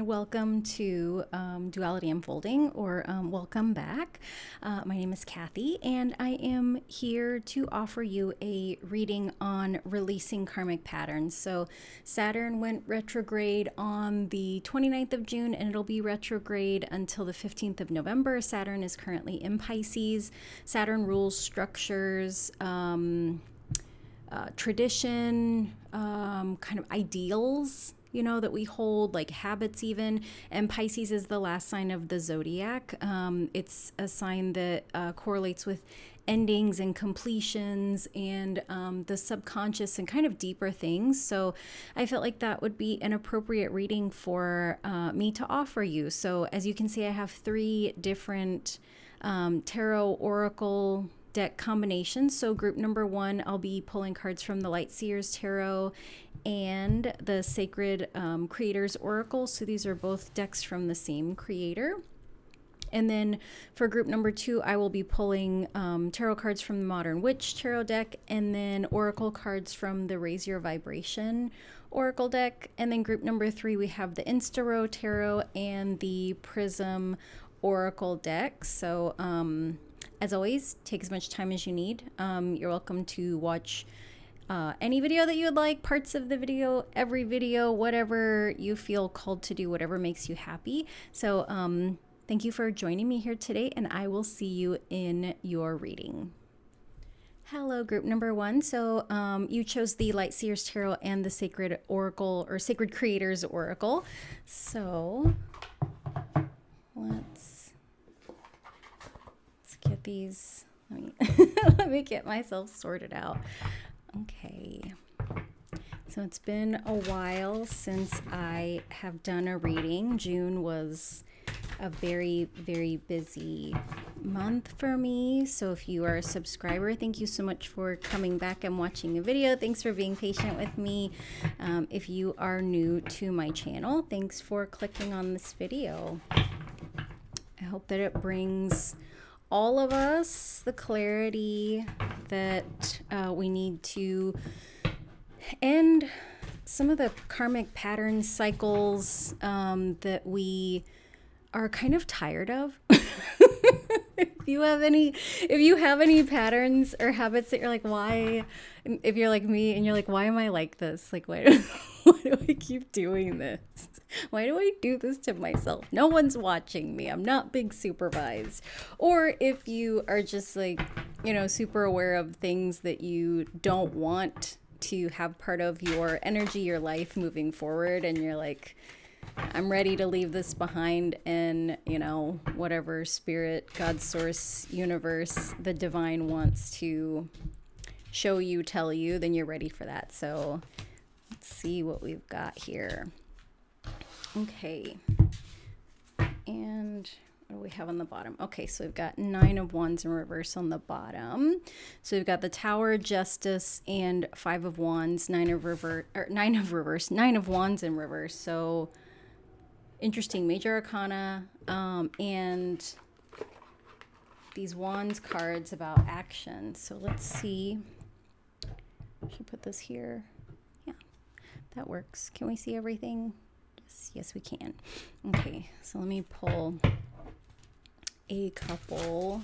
and welcome to Duality Unfolding, or welcome back. My name is Kathy, and I am here to offer you a reading on releasing karmic patterns. So Saturn went retrograde on the 29th of June, and it'll be retrograde until the 15th of November. Saturn is currently in Pisces. Saturn rules structures, tradition, kind of ideals, that we hold, like habits even. And Pisces is the last sign of the zodiac. It's a sign that correlates with endings and completions and the subconscious and kind of deeper things. So I felt like that would be an appropriate reading for me to offer you. So as you can see, I have 3 different tarot oracle deck combinations. So group number 1, I'll be pulling cards from the Light Seers Tarot and the Sacred Creators Oracle. So these are both decks from the same creator. And then for group number 2, I will be pulling tarot cards from the Modern Witch Tarot deck, and then oracle cards from the Raise Your Vibration Oracle deck. And then group number 3, we have the Instarot Tarot and the Prism Oracle deck. So as always, take as much time as you need. You're welcome to watch any video that you would like, parts of the video, every video, whatever you feel called to do, whatever makes you happy. So thank you for joining me here today, and I will see you in your reading. Hello, group number 1. So you chose the Light Seers Tarot and the Sacred Oracle, or Sacred Creators Oracle. So let's get these. Let me get myself sorted out. Okay, so it's been a while since I have done a reading. June was a very, very busy month for me. So if you are a subscriber, thank you so much for coming back and watching a video. Thanks for being patient with me. If you are new to my channel, thanks for clicking on this video. I hope that it brings all of us the clarity that we need to end some of the karmic pattern cycles that we are kind of tired of. If you have any patterns or habits that you're like, why, if you're like me and you're like, why am I like this? Like, why do I keep doing this? Why do I do this to myself? No one's watching me. I'm not being supervised. Or if you are just like, super aware of things that you don't want to have part of your energy, your life moving forward, and you're like, I'm ready to leave this behind, and whatever spirit, God, source, universe, the divine wants to show you, tell you, then you're ready for that. So let's see what we've got here. Okay, and what do we have on the bottom? Okay, so we've got 9 of Wands in reverse on the bottom. So we've got the Tower, Justice, and 5 of Wands, 9 of Wands in reverse. So interesting Major Arcana, and these Wands cards about action. So let's see. I should put this here. Yeah, that works. Can we see everything? Yes, we can. Okay, so let me pull a couple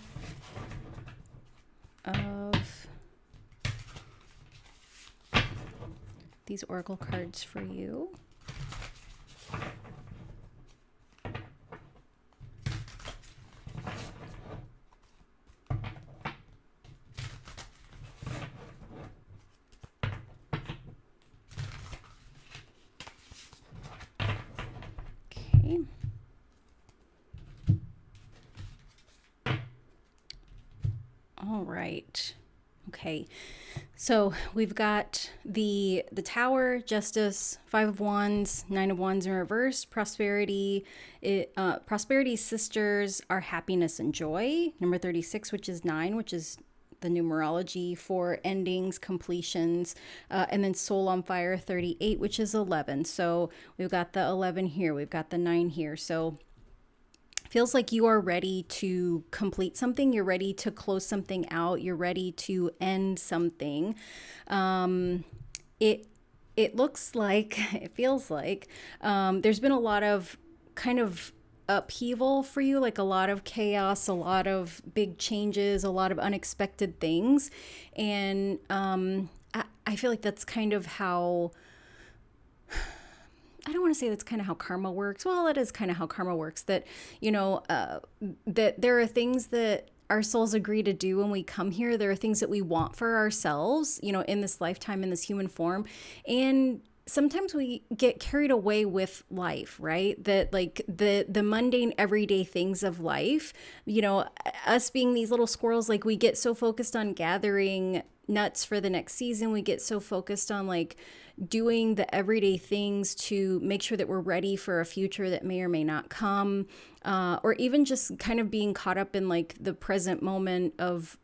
of these oracle cards for you. All right. Okay. So we've got the Tower, Justice, 5 of Wands, 9 of Wands in reverse, Prosperity. Prosperity's sisters are happiness and joy. Number 36, which is 9, which is the numerology for endings, completions, and then Soul on Fire, 38, which is 11. So we've got the 11 here. We've got the 9 here. So feels like you are ready to complete something. You're ready to close something out. You're ready to end something. It looks like, it feels like there's been a lot of kind of upheaval for you, like a lot of chaos, a lot of big changes, a lot of unexpected things. And I feel like that's kind of how, I don't want to say that's kind of how karma works. Well, it is kind of how karma works, that, that there are things that our souls agree to do when we come here. There are things that we want for ourselves, in this lifetime, in this human form. And sometimes we get carried away with life, right? That like the mundane everyday things of life, us being these little squirrels, like we get so focused on gathering nuts for the next season. We get so focused on like doing the everyday things to make sure that we're ready for a future that may or may not come, or even just kind of being caught up in like the present moment of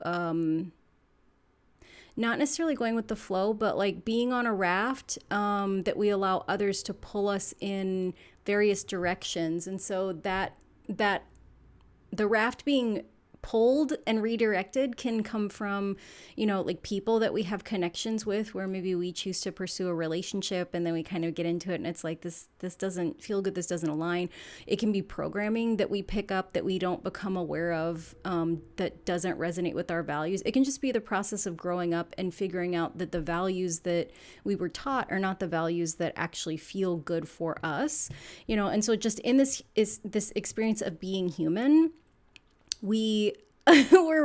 not necessarily going with the flow, but like being on a raft that we allow others to pull us in various directions. And so that the raft being pulled and redirected can come from, like people that we have connections with, where maybe we choose to pursue a relationship and then we kind of get into it and it's like, this doesn't feel good, this doesn't align. It can be programming that we pick up that we don't become aware of, that doesn't resonate with our values. It can just be the process of growing up and figuring out that the values that we were taught are not the values that actually feel good for us, and so just in this experience of being human, we're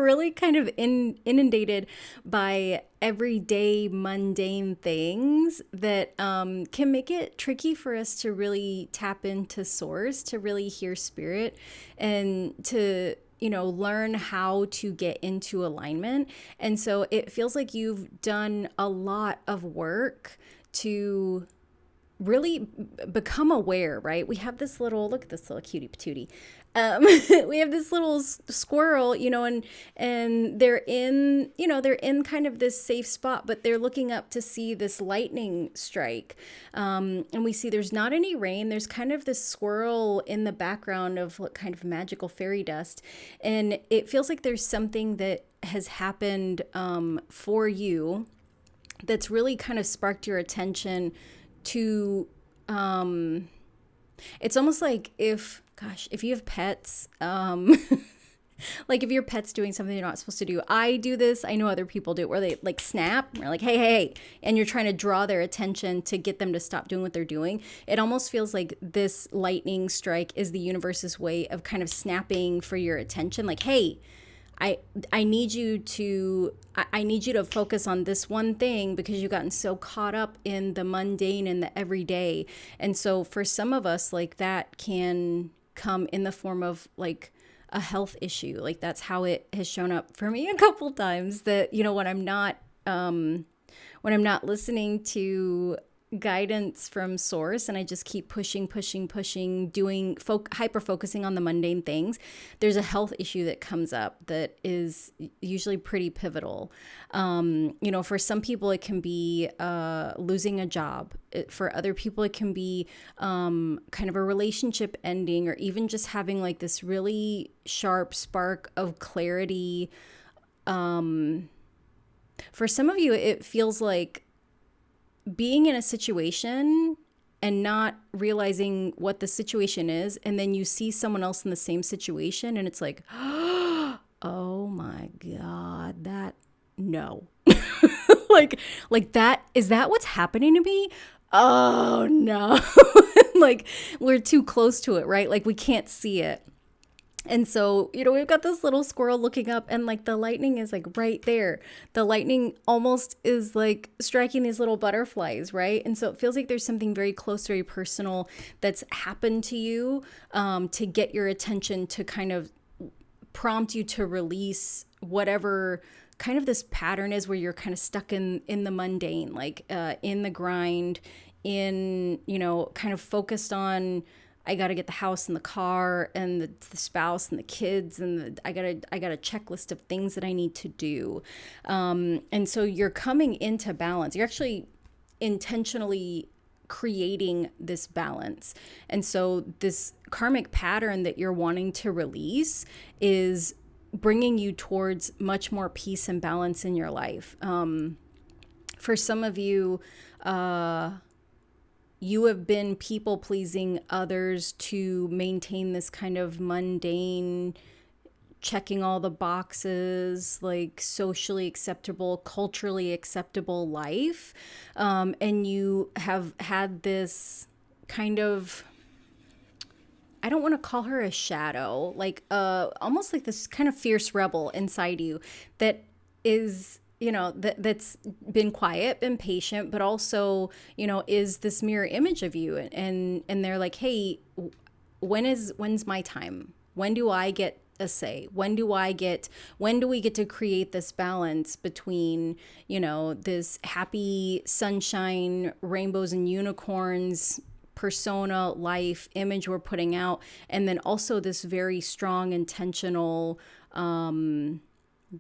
really kind of inundated by everyday mundane things that can make it tricky for us to really tap into source, to really hear spirit, and to learn how to get into alignment. And so it feels like you've done a lot of work to really become aware, right? We have this little, look at this little cutie patootie. We have this little squirrel, and they're in kind of this safe spot, but they're looking up to see this lightning strike. And we see there's not any rain. There's kind of this swirl in the background of what kind of magical fairy dust. And it feels like there's something that has happened for you that's really kind of sparked your attention to, it's almost like if you have pets, like if your pet's doing something they're not supposed to do. I do this, I know other people do it, where they like snap, or like, hey, and you're trying to draw their attention to get them to stop doing what they're doing. It almost feels like this lightning strike is the universe's way of kind of snapping for your attention. Like, hey, I need you to focus on this one thing, because you've gotten so caught up in the mundane and the everyday. And so for some of us, like that can come in the form of like a health issue. Like that's how it has shown up for me a couple times, that, when I'm not listening to guidance from source and I just keep pushing, doing hyper focusing on the mundane things, there's a health issue that comes up that is usually pretty pivotal. For some people it can be losing a job. For other people it can be kind of a relationship ending, or even just having like this really sharp spark of clarity. For some of you it feels like being in a situation and not realizing what the situation is, and then you see someone else in the same situation and it's like, oh my God, no. like that, is that what's happening to me? Oh no. Like we're too close to it, right? Like we can't see it. And so, we've got this little squirrel looking up, and like the lightning is like right there. The lightning almost is like striking these little butterflies, right? And so it feels like there's something very close, very personal that's happened to you, to get your attention, to kind of prompt you to release whatever kind of this pattern is, where you're kind of stuck in the mundane, like in the grind, in, kind of focused on, I got to get the house and the car and the spouse and the kids, and I got a checklist of things that I need to do. And so you're coming into balance. You're actually intentionally creating this balance. And so this karmic pattern that you're wanting to release is bringing you towards much more peace and balance in your life. For some of you, you have been people pleasing others to maintain this kind of mundane, checking all the boxes, like socially acceptable, culturally acceptable life. And you have had this kind of, I don't want to call her a shadow, like almost like this kind of fierce rebel inside you that is, that's been quiet, been patient, but also, is this mirror image of you. And they're like, hey, when's my time? When do I get a say? When do we get to create this balance between, this happy sunshine, rainbows and unicorns persona, life, image we're putting out, and then also this very strong, intentional,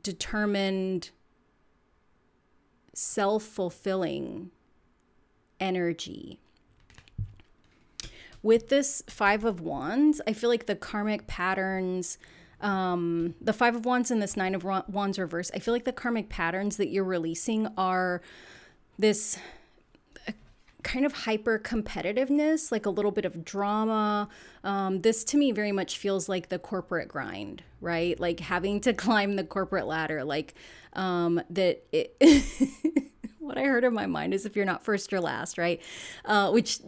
determined, self-fulfilling energy. With this Five of Wands, I feel like the karmic patterns, the Five of Wands and this Nine of Wands reverse, I feel like the karmic patterns that you're releasing are this kind of hyper competitiveness, like a little bit of drama. This to me very much feels like the corporate grind, right? Like having to climb the corporate ladder, like that it what I heard in my mind is if you're not first, you're last, right? Which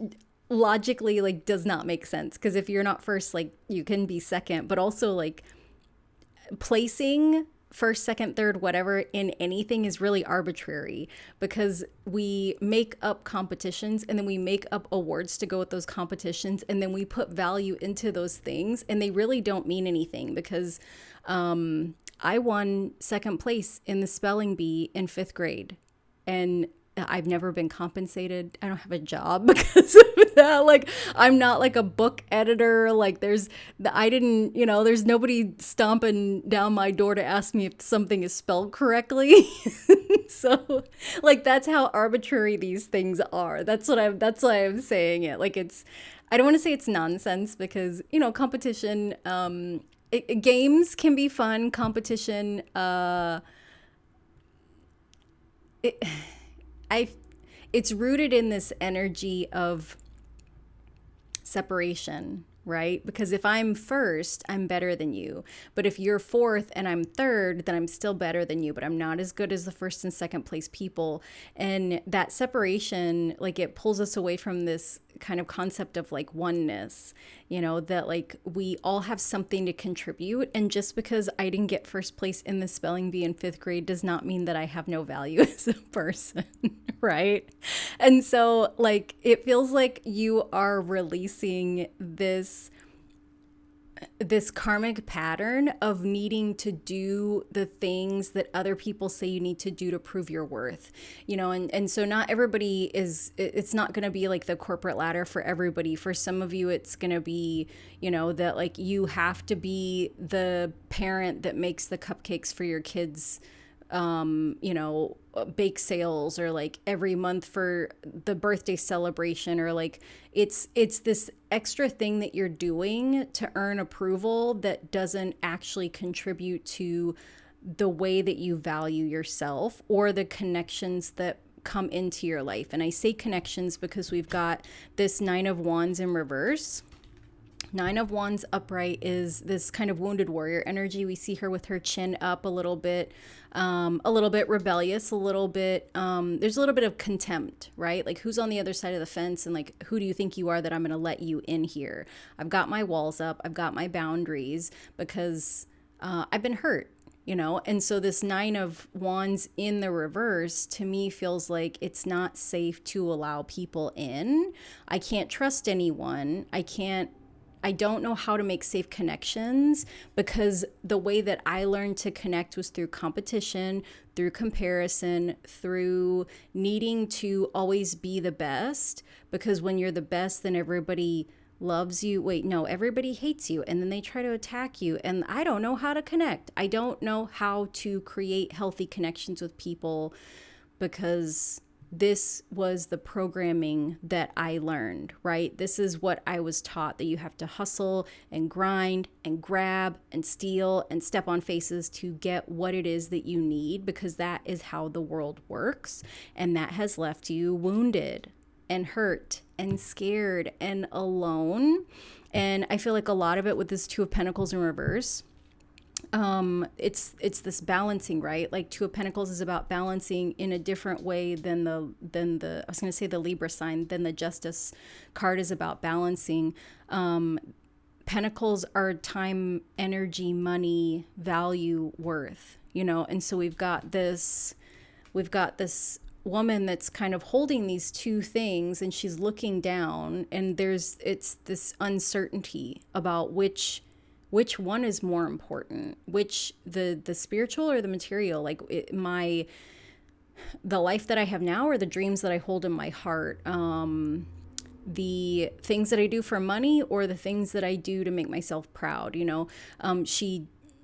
logically like does not make sense, because if you're not first, like you can be second, but also like placing first, second, third, whatever in anything is really arbitrary, because we make up competitions and then we make up awards to go with those competitions, and then we put value into those things and they really don't mean anything, because I won second place in the spelling bee in 5th grade and I've never been compensated. I don't have a job because of that. Like, I'm not like a book editor. Like there's nobody stomping down my door to ask me if something is spelled correctly. So like, that's how arbitrary these things are. That's why I'm saying it. Like I don't want to say it's nonsense, because, competition, games can be fun. Competition, it's rooted in this energy of separation, right? Because if I'm first, I'm better than you. But if you're fourth and I'm third, then I'm still better than you, but I'm not as good as the first and second place people. And that separation, like, it pulls us away from this kind of concept of like oneness, that like we all have something to contribute. And just because I didn't get first place in the spelling bee in 5th grade does not mean that I have no value as a person, right? And so like, it feels like you are releasing this karmic pattern of needing to do the things that other people say you need to do to prove your worth, and so not everybody it's not going to be like the corporate ladder for everybody. For some of you, it's going to be, that like you have to be the parent that makes the cupcakes for your kids, bake sales, or like every month for the birthday celebration, or like it's this extra thing that you're doing to earn approval that doesn't actually contribute to the way that you value yourself or the connections that come into your life. And I say connections because we've got this Nine of Wands in reverse. Nine of Wands upright is this kind of wounded warrior energy. We see her with her chin up a little bit rebellious, a little bit, there's a little bit of contempt, right? Like, who's on the other side of the fence, and like, who do you think you are that I'm going to let you in here? I've got my walls up. I've got my boundaries because I've been hurt, And so this Nine of Wands in the reverse to me feels like it's not safe to allow people in. I can't trust anyone. I don't know how to make safe connections, because the way that I learned to connect was through competition, through comparison, through needing to always be the best, because when you're the best, then everybody loves you. Wait, no, everybody hates you, and then they try to attack you. And I don't know how to connect. I don't know how to create healthy connections with people, because this was the programming that I learned, right? This is what I was taught, that you have to hustle and grind and grab and steal and step on faces to get what it is that you need, because that is how the world works. And that has left you wounded, and hurt and scared and alone. And I feel like a lot of it with this Two of Pentacles in reverse, it's this balancing, right? Like Two of Pentacles is about balancing in a different way than the I was going to say the Libra sign, than the Justice card is about balancing. Pentacles are time, energy, money, value, worth, and so we've got this woman that's kind of holding these two things, and she's looking down, and it's this uncertainty about which one is more important, which the spiritual or the material, like the life that I have now or the dreams that I hold in my heart, the things that I do for money or the things that I do to make myself proud.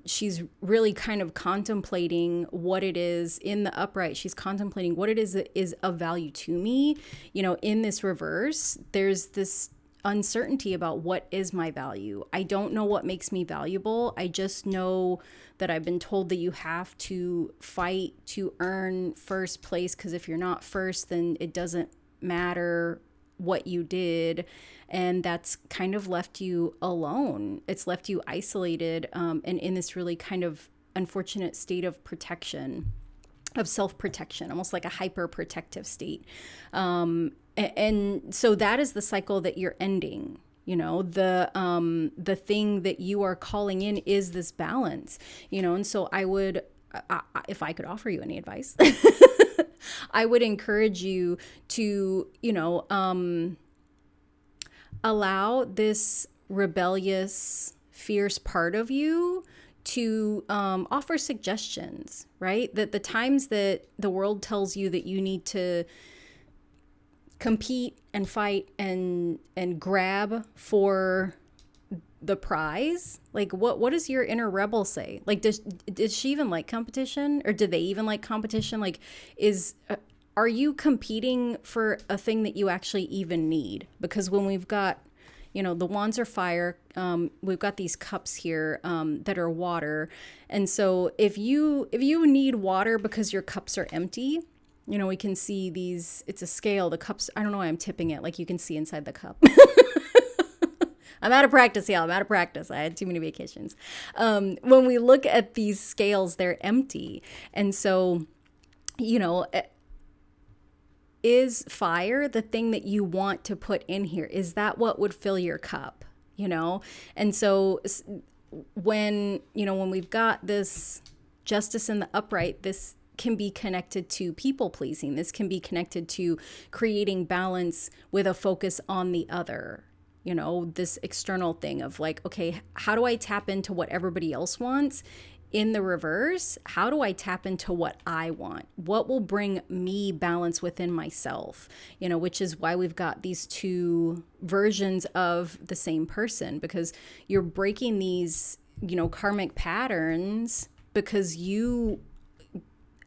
She's really kind of contemplating what it is in the upright. She's contemplating what it is that is of value to me. In this reverse, there's this uncertainty about what is my value. I don't know what makes me valuable. I just know that I've been told that you have to fight to earn first place, because if you're not first, then it doesn't matter what you did. And that's kind of left you alone. It's left you isolated, and in this really kind of unfortunate state of protection, of self-protection, almost like a hyper-protective state. And so that is the cycle that you're ending. The thing that you are calling in is this balance, and so I would, if I could offer you any advice, I would encourage you to, allow this rebellious, fierce part of you to offer suggestions, right? That the times that the world tells you that you need to compete and fight and grab for the prize, like what does your inner rebel say? Like, does she even like competition, or do they even like competition? Like, are you competing for a thing that you actually even need? Because when we've got, the wands are fire, we've got these cups here that are water, and so if you need water because your cups are empty, we can see these, it's a scale, the cups, I don't know why I'm tipping it, like you can see inside the cup. I'm out of practice, y'all. I'm out of practice. I had too many vacations. When we look at these scales, they're empty. And so, is fire the thing that you want to put in here? Is that what would fill your cup? And so when we've got this justice in the upright, this can be connected to people pleasing. This can be connected to creating balance with a focus on the other. This external thing of like, okay, how do I tap into what everybody else wants? In the reverse, how do I tap into what I want? What will bring me balance within myself? Which is why we've got these two versions of the same person, because you're breaking these, karmic patterns, because you,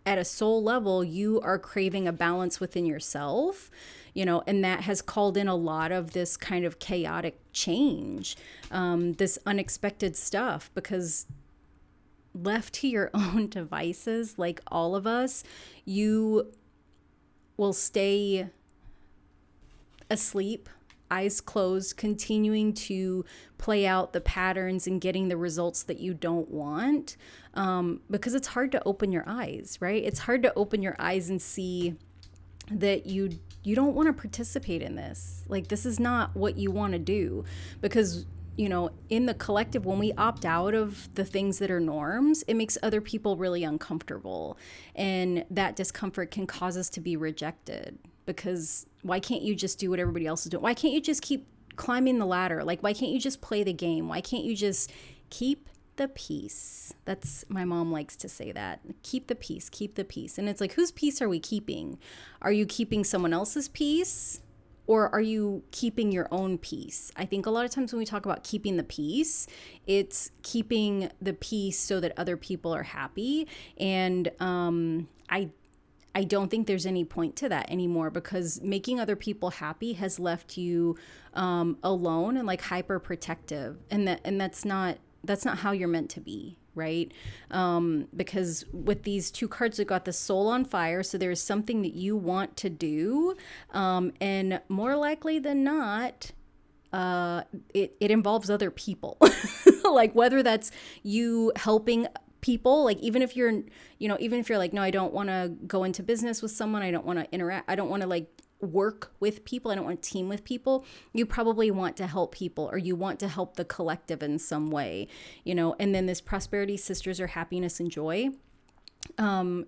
at a soul level, you are craving a balance within yourself, and that has called in a lot of this kind of chaotic change, this unexpected stuff, because left to your own devices, like all of us, you will stay asleep, eyes closed, continuing to play out the patterns and getting the results that you don't want, because it's hard to open your eyes, right? It's hard to open your eyes and see that you don't want to participate in this. Like, this is not what you want to do, because in the collective, when we opt out of the things that are norms, it makes other people really uncomfortable, and that discomfort can cause us to be rejected. Because why can't you just do what everybody else is doing? Why can't you just keep climbing the ladder? Like, why can't you just play the game? Why can't you just keep the peace? That's, my mom likes to say that. Keep the peace, keep the peace. And it's like, whose peace are we keeping? Are you keeping someone else's peace? Or are you keeping your own peace? I think a lot of times when we talk about keeping the peace, it's keeping the peace so that other people are happy. And I don't think there's any point to that anymore, because making other people happy has left you alone and like hyper protective. And that's not that's not how you're meant to be, right? Because with these two cards, we've got the soul on fire. So there's something that you want to do. And more likely than not, it involves other people. Like whether that's you helping people, like even if you're, even if you're like, no, I don't want to go into business with someone. I don't want to interact. I don't want to like work with people. I don't want to team with people. You probably want to help people, or you want to help the collective in some way, and then this prosperity sisters or happiness and joy.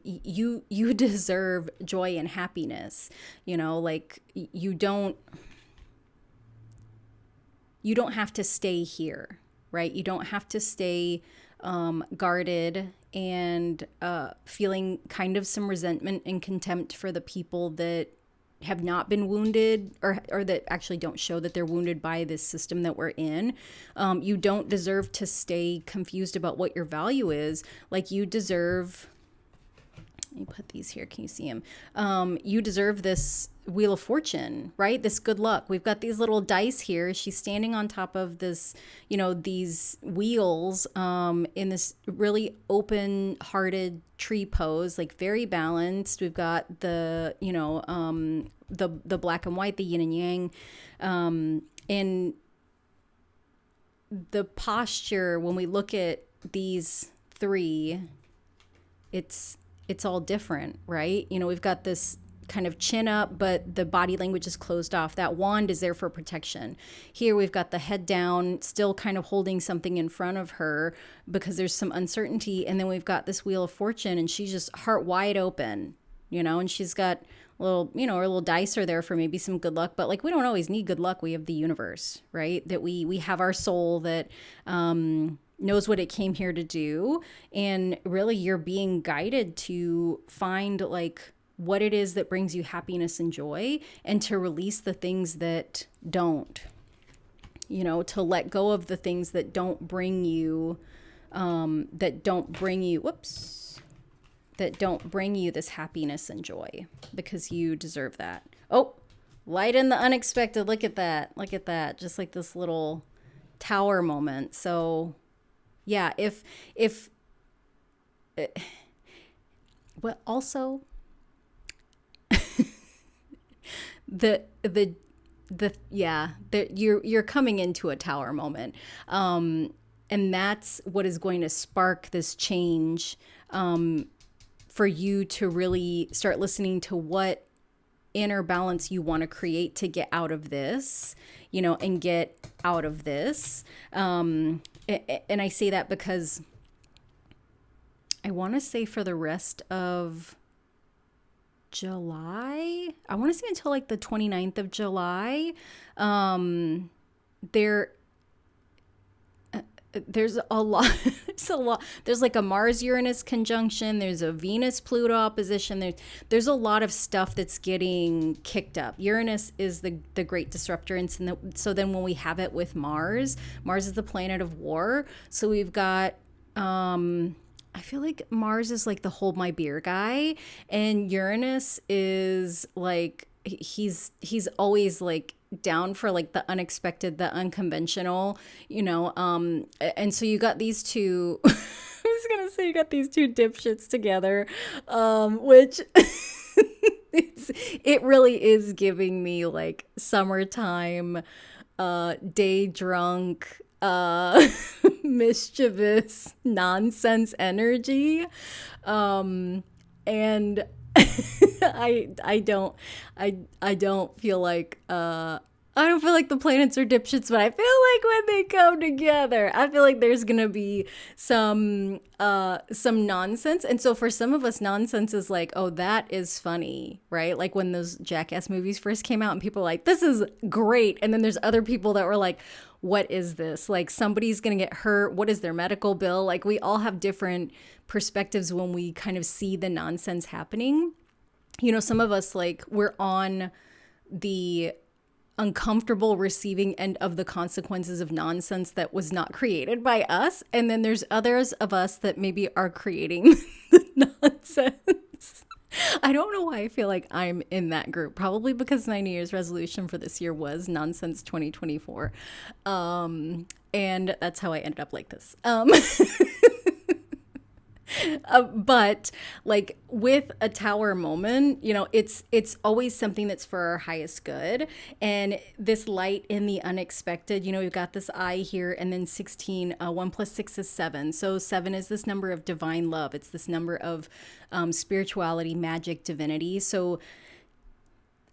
You deserve joy and happiness, like you don't have to stay here, right? You don't have to stay guarded and feeling kind of some resentment and contempt for the people that have not been wounded or that actually don't show that they're wounded by this system that we're in. You don't deserve to stay confused about what your value is. Like you deserve, let me put these here. Can you see them? You deserve this Wheel of Fortune, right? This good luck. We've got these little dice here. She's standing on top of this, these wheels in this really open-hearted tree pose, like very balanced. We've got the, the black and white, the yin and yang, and the posture. When we look at these three, it's all different, right? We've got this kind of chin up, but the body language is closed off. That wand is there for protection. Here we've got the head down, still kind of holding something in front of her because there's some uncertainty. And then we've got this Wheel of Fortune, and she's just heart wide open, and she's got little, her little dice are there for maybe some good luck. But like, we don't always need good luck. We have the universe, right? That we have our soul that knows what it came here to do. And really you're being guided to find like what it is that brings you happiness and joy, and to release the things that don't, to let go of the things that don't bring you, that don't bring you this happiness and joy, because you deserve that. Oh, light in the unexpected. Look at that. Look at that. Just like this little tower moment. So yeah, well, also you're coming into a tower moment. And that's what is going to spark this change, for you to really start listening to what inner balance you want to create to get out of this, and get out of this. And I say that because I want to say for the rest of July, I want to say until like the 29th of July, there's a lot, there's like a Mars-Uranus conjunction, there's a Venus-Pluto opposition, there's a lot of stuff that's getting kicked up. Uranus is the great disruptor, and so then when we have it with Mars is the planet of war, so we've got, I feel like Mars is like the hold my beer guy, and Uranus is like, he's always like down for like the unexpected, the unconventional, and so you got these two I was gonna say you got these two dipshits together, which it really is giving me like summertime, day drunk, mischievous nonsense energy, and I don't feel like the planets are dipshits, but I feel like when they come together, I feel like there's gonna be some nonsense. And so for some of us, nonsense is like, oh, that is funny, right? Like when those Jackass movies first came out and people were like, this is great. And then there's other people that were like, what is this? Like somebody's gonna get hurt. What is their medical bill? Like we all have different perspectives when we kind of see the nonsense happening. Some of us, like, we're on the uncomfortable receiving end of the consequences of nonsense that was not created by us. And then there's others of us that maybe are creating the nonsense. I don't know why I feel like I'm in that group. Probably because my New Year's resolution for this year was nonsense 2024. And that's how I ended up like this. But like with a tower moment, you know, it's always something that's for our highest good. And this light in the unexpected, you know, we've got this eye here, and then 16, 1 plus 6 is 7. So 7 is this number of divine love. It's this number of spirituality, magic, divinity. So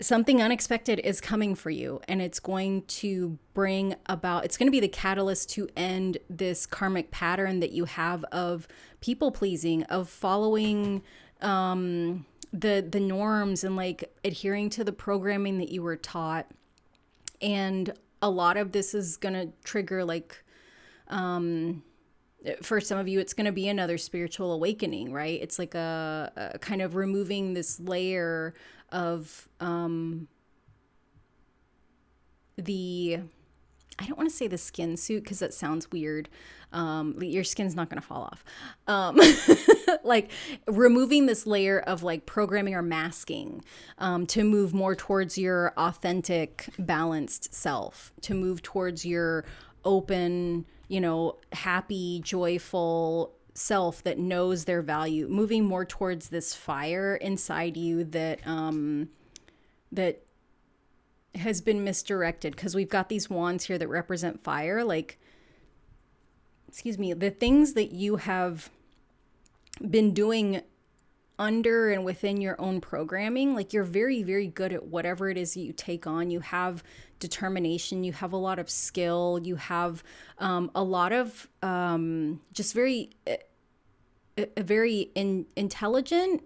something unexpected is coming for you, and it's going to bring about, it's going to be the catalyst to end this karmic pattern that you have of people pleasing, of following the norms, and like adhering to the programming that you were taught. And a lot of this is going to trigger like for some of you, it's going to be another spiritual awakening, right? It's like a kind of removing this layer of I don't want to say the skin suit because that sounds weird. Your skin's not going to fall off. Like removing this layer of like programming or masking to move more towards your authentic, balanced self, to move towards your open, you know, happy, joyful self that knows their value, moving more towards this fire inside you that that has been misdirected, because we've got these wands here that represent fire. Like, excuse me, the things that you have been doing under and within your own programming, like you're very, very good at whatever it is that you take on. You have determination, you have a lot of skill, you have a lot of just very intelligent,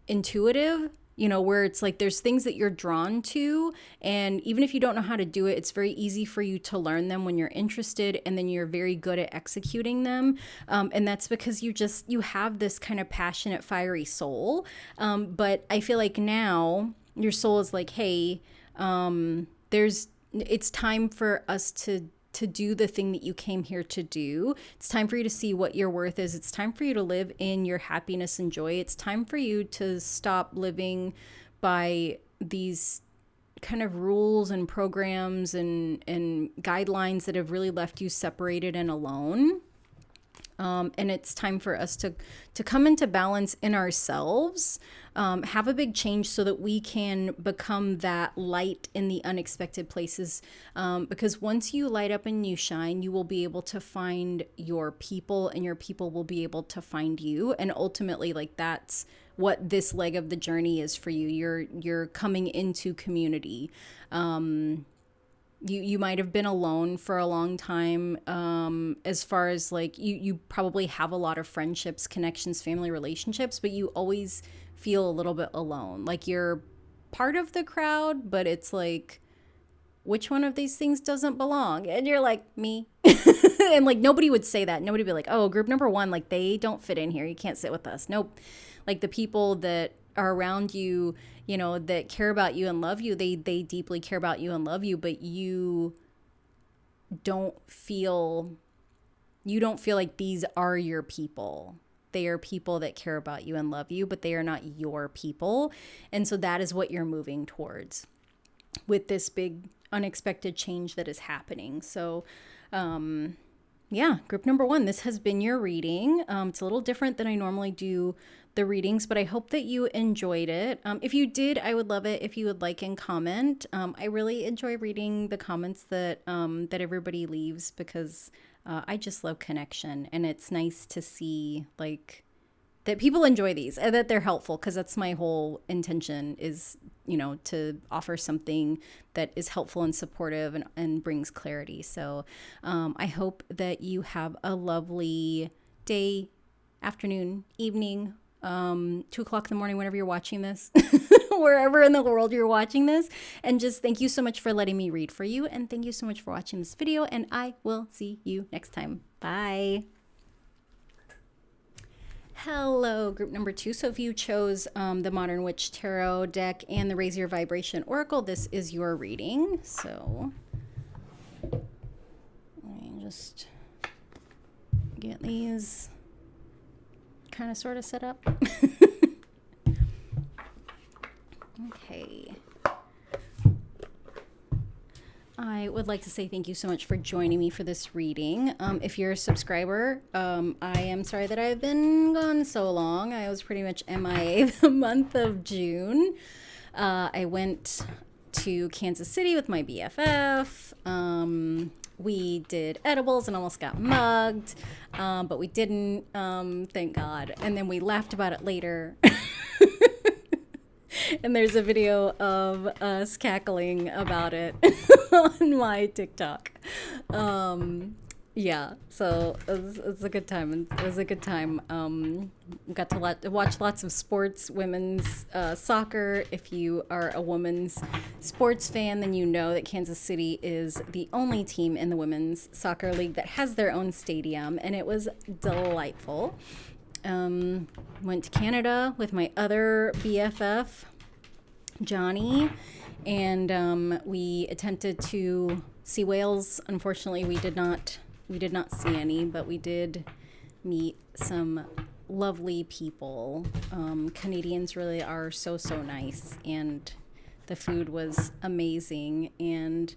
intuitive, you know, where it's like there's things that you're drawn to, and even if you don't know how to do it, it's very easy for you to learn them when you're interested, and then you're very good at executing them. And that's because you have this kind of passionate, fiery soul. But I feel like now your soul is like, hey, it's time for us to do the thing that you came here to do. It's time for you to see what your worth is. It's time for you to live in your happiness and joy. It's time for you to stop living by these kind of rules and programs and guidelines that have really left you separated and alone. And it's time for us to come into balance in ourselves, have a big change so that we can become that light in the unexpected places. Because once you light up and you shine, you will be able to find your people, and your people will be able to find you. And ultimately, like, that's what this leg of the journey is for you. You're coming into community. You might have been alone for a long time, as far as like you probably have a lot of friendships, connections, family relationships, but you always feel a little bit alone. Like you're part of the crowd, but it's like, which one of these things doesn't belong? And you're like, me. And like nobody would say that. Nobody would be like, oh, group number 1, like they don't fit in here. You can't sit with us. Nope. Like the people that are around you, you know, that care about you and love you, they deeply care about you and love you, but you don't feel like these are your people. They are people that care about you and love you, but they are not your people. And so that is what you're moving towards with this big unexpected change that is happening. So yeah, group number 1, this has been your reading. It's a little different than I normally do the readings, but I hope that you enjoyed it. If you did, I would love it if you would like and comment. I really enjoy reading the comments that everybody leaves, because I just love connection, and it's nice to see like that people enjoy these and that they're helpful, because that's my whole intention, is, you know, to offer something that is helpful and supportive and brings clarity. So I hope that you have a lovely day, afternoon, evening, 2:00 in the morning, whenever you're watching this, wherever in the world you're watching this. And just thank you so much for letting me read for you. And thank you so much for watching this video. And I will see you next time. Bye. Hello, group number 2. So if you chose the Modern Witch Tarot deck and the Raise Your Vibration Oracle, this is your reading. So let me just get these kind of sort of set up. I would like to say thank you so much for joining me for this reading. If you're a subscriber, I am sorry that I've been gone so long. I was pretty much MIA the month of June. I went to Kansas City with my BFF. We did edibles and almost got mugged, but we didn't, thank God. And then we laughed about it later. And there's a video of us cackling about it on my TikTok. Yeah, so it was a good time. It was a good time. Got to watch lots of sports, women's soccer. If you are a women's sports fan, then you know that Kansas City is the only team in the women's soccer league that has their own stadium, and it was delightful. Went to Canada with my other BFF, Johnny, and we attempted to see whales. Unfortunately, we did not see any, but we did meet some lovely people. Canadians really are so nice, and the food was amazing. And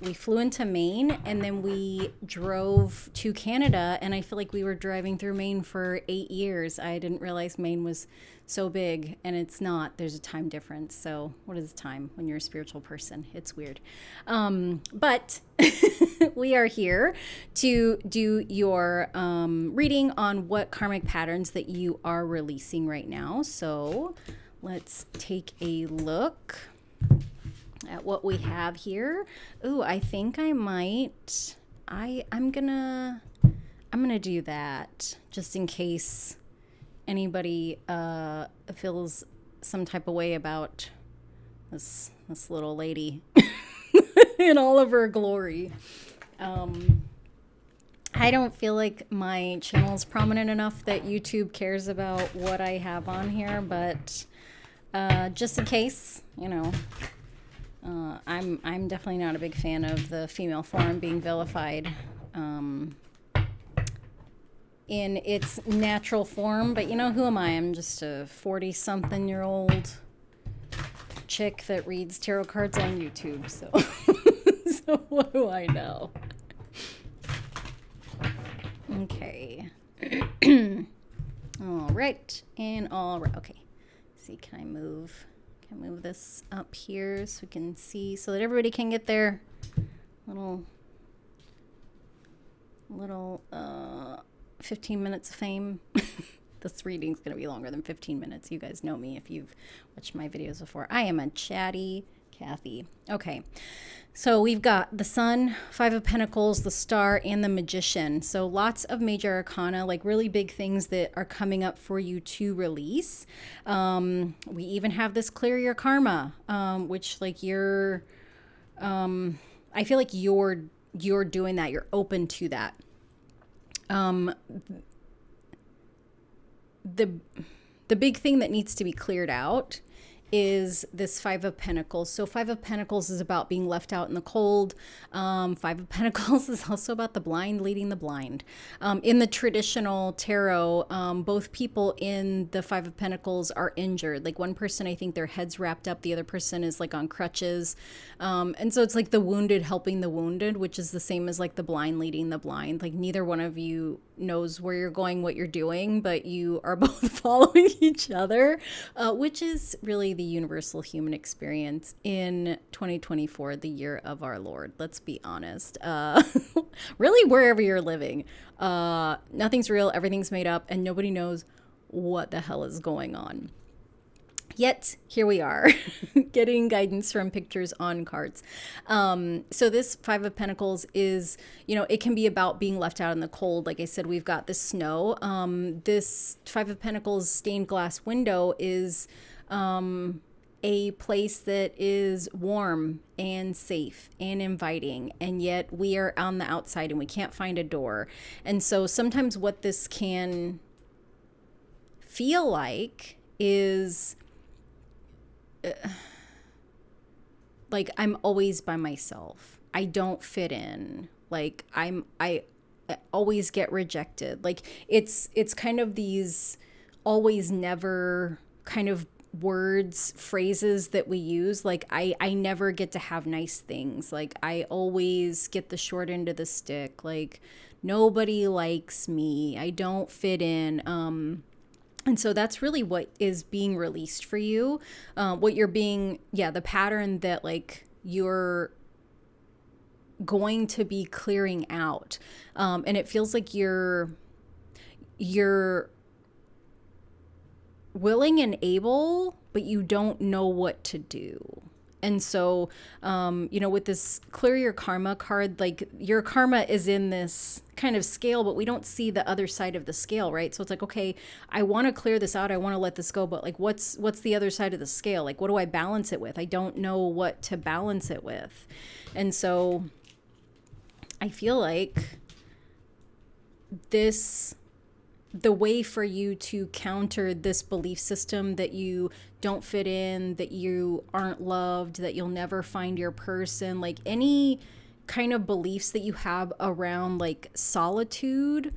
we flew into Maine, and then we drove to Canada, and I feel like we were driving through Maine for 8 years. I didn't realize Maine was so big, and it's not. There's a time difference. So what is time when you're a spiritual person? It's weird. But we are here to do your reading on what karmic patterns that you are releasing right now. So let's take a look at what we have here. Ooh, I think I might. I'm gonna do that just in case anybody feels some type of way about this little lady in all of her glory. I don't feel like my channel is prominent enough that YouTube cares about what I have on here, but just in case, you know. I'm definitely not a big fan of the female form being vilified in its natural form, but you know, who am I? I'm just a 40-something-year-old chick that reads tarot cards on YouTube, so so what do I know? Okay. All right, okay. See, can I move this up here so we can see, so that everybody can get their little 15 minutes of fame. This reading's going to be longer than 15 minutes. You guys know me if you've watched my videos before. I am a chatty Kathy. Okay, so we've got the Sun, Five of Pentacles, the Star, and the Magician. So lots of major arcana, like really big things that are coming up for you to release. We even have this Clear Your Karma, which like you're, I feel like you're doing that. You're open to that. The big thing that needs to be cleared out is this Five of Pentacles. So Five of Pentacles is about being left out in the cold. Five of Pentacles is also about the blind leading the blind. In the traditional tarot, both people in the Five of Pentacles are injured. Like one person, I think their head's wrapped up. The other person is like on crutches. And so it's like the wounded helping the wounded, which is the same as like the blind leading the blind. Like neither one of you knows where you're going, what you're doing, but you are both following each other, which is really the universal human experience in 2024, the year of our Lord. Let's be honest. Really, wherever you're living, nothing's real, everything's made up, and nobody knows what the hell is going on. Yet, here we are, getting guidance from pictures on cards. So this Five of Pentacles is, you know, it can be about being left out in the cold. Like I said, we've got the snow. This Five of Pentacles stained glass window is a place that is warm and safe and inviting, and yet we are on the outside and we can't find a door. And so sometimes what this can feel like is like I'm always by myself. I don't fit in. Like I always get rejected. Like it's kind of these always never kind of words, phrases that we use. Like I never get to have nice things. Like I always get the short end of the stick. Like nobody likes me. I don't fit in. And so that's really what is being released for you. What you're being, the pattern that like you're going to be clearing out. And it feels like you're willing and able, but you don't know what to do. And so, with this clear your karma card, like your karma is in this kind of scale, but we don't see the other side of the scale, right? So it's like, okay, I want to clear this out. I want to let this go, but like, what's the other side of the scale? Like, what do I balance it with? I don't know what to balance it with. And so I feel like the way for you to counter this belief system that you don't fit in, that you aren't loved, that you'll never find your person, like any kind of beliefs that you have around like solitude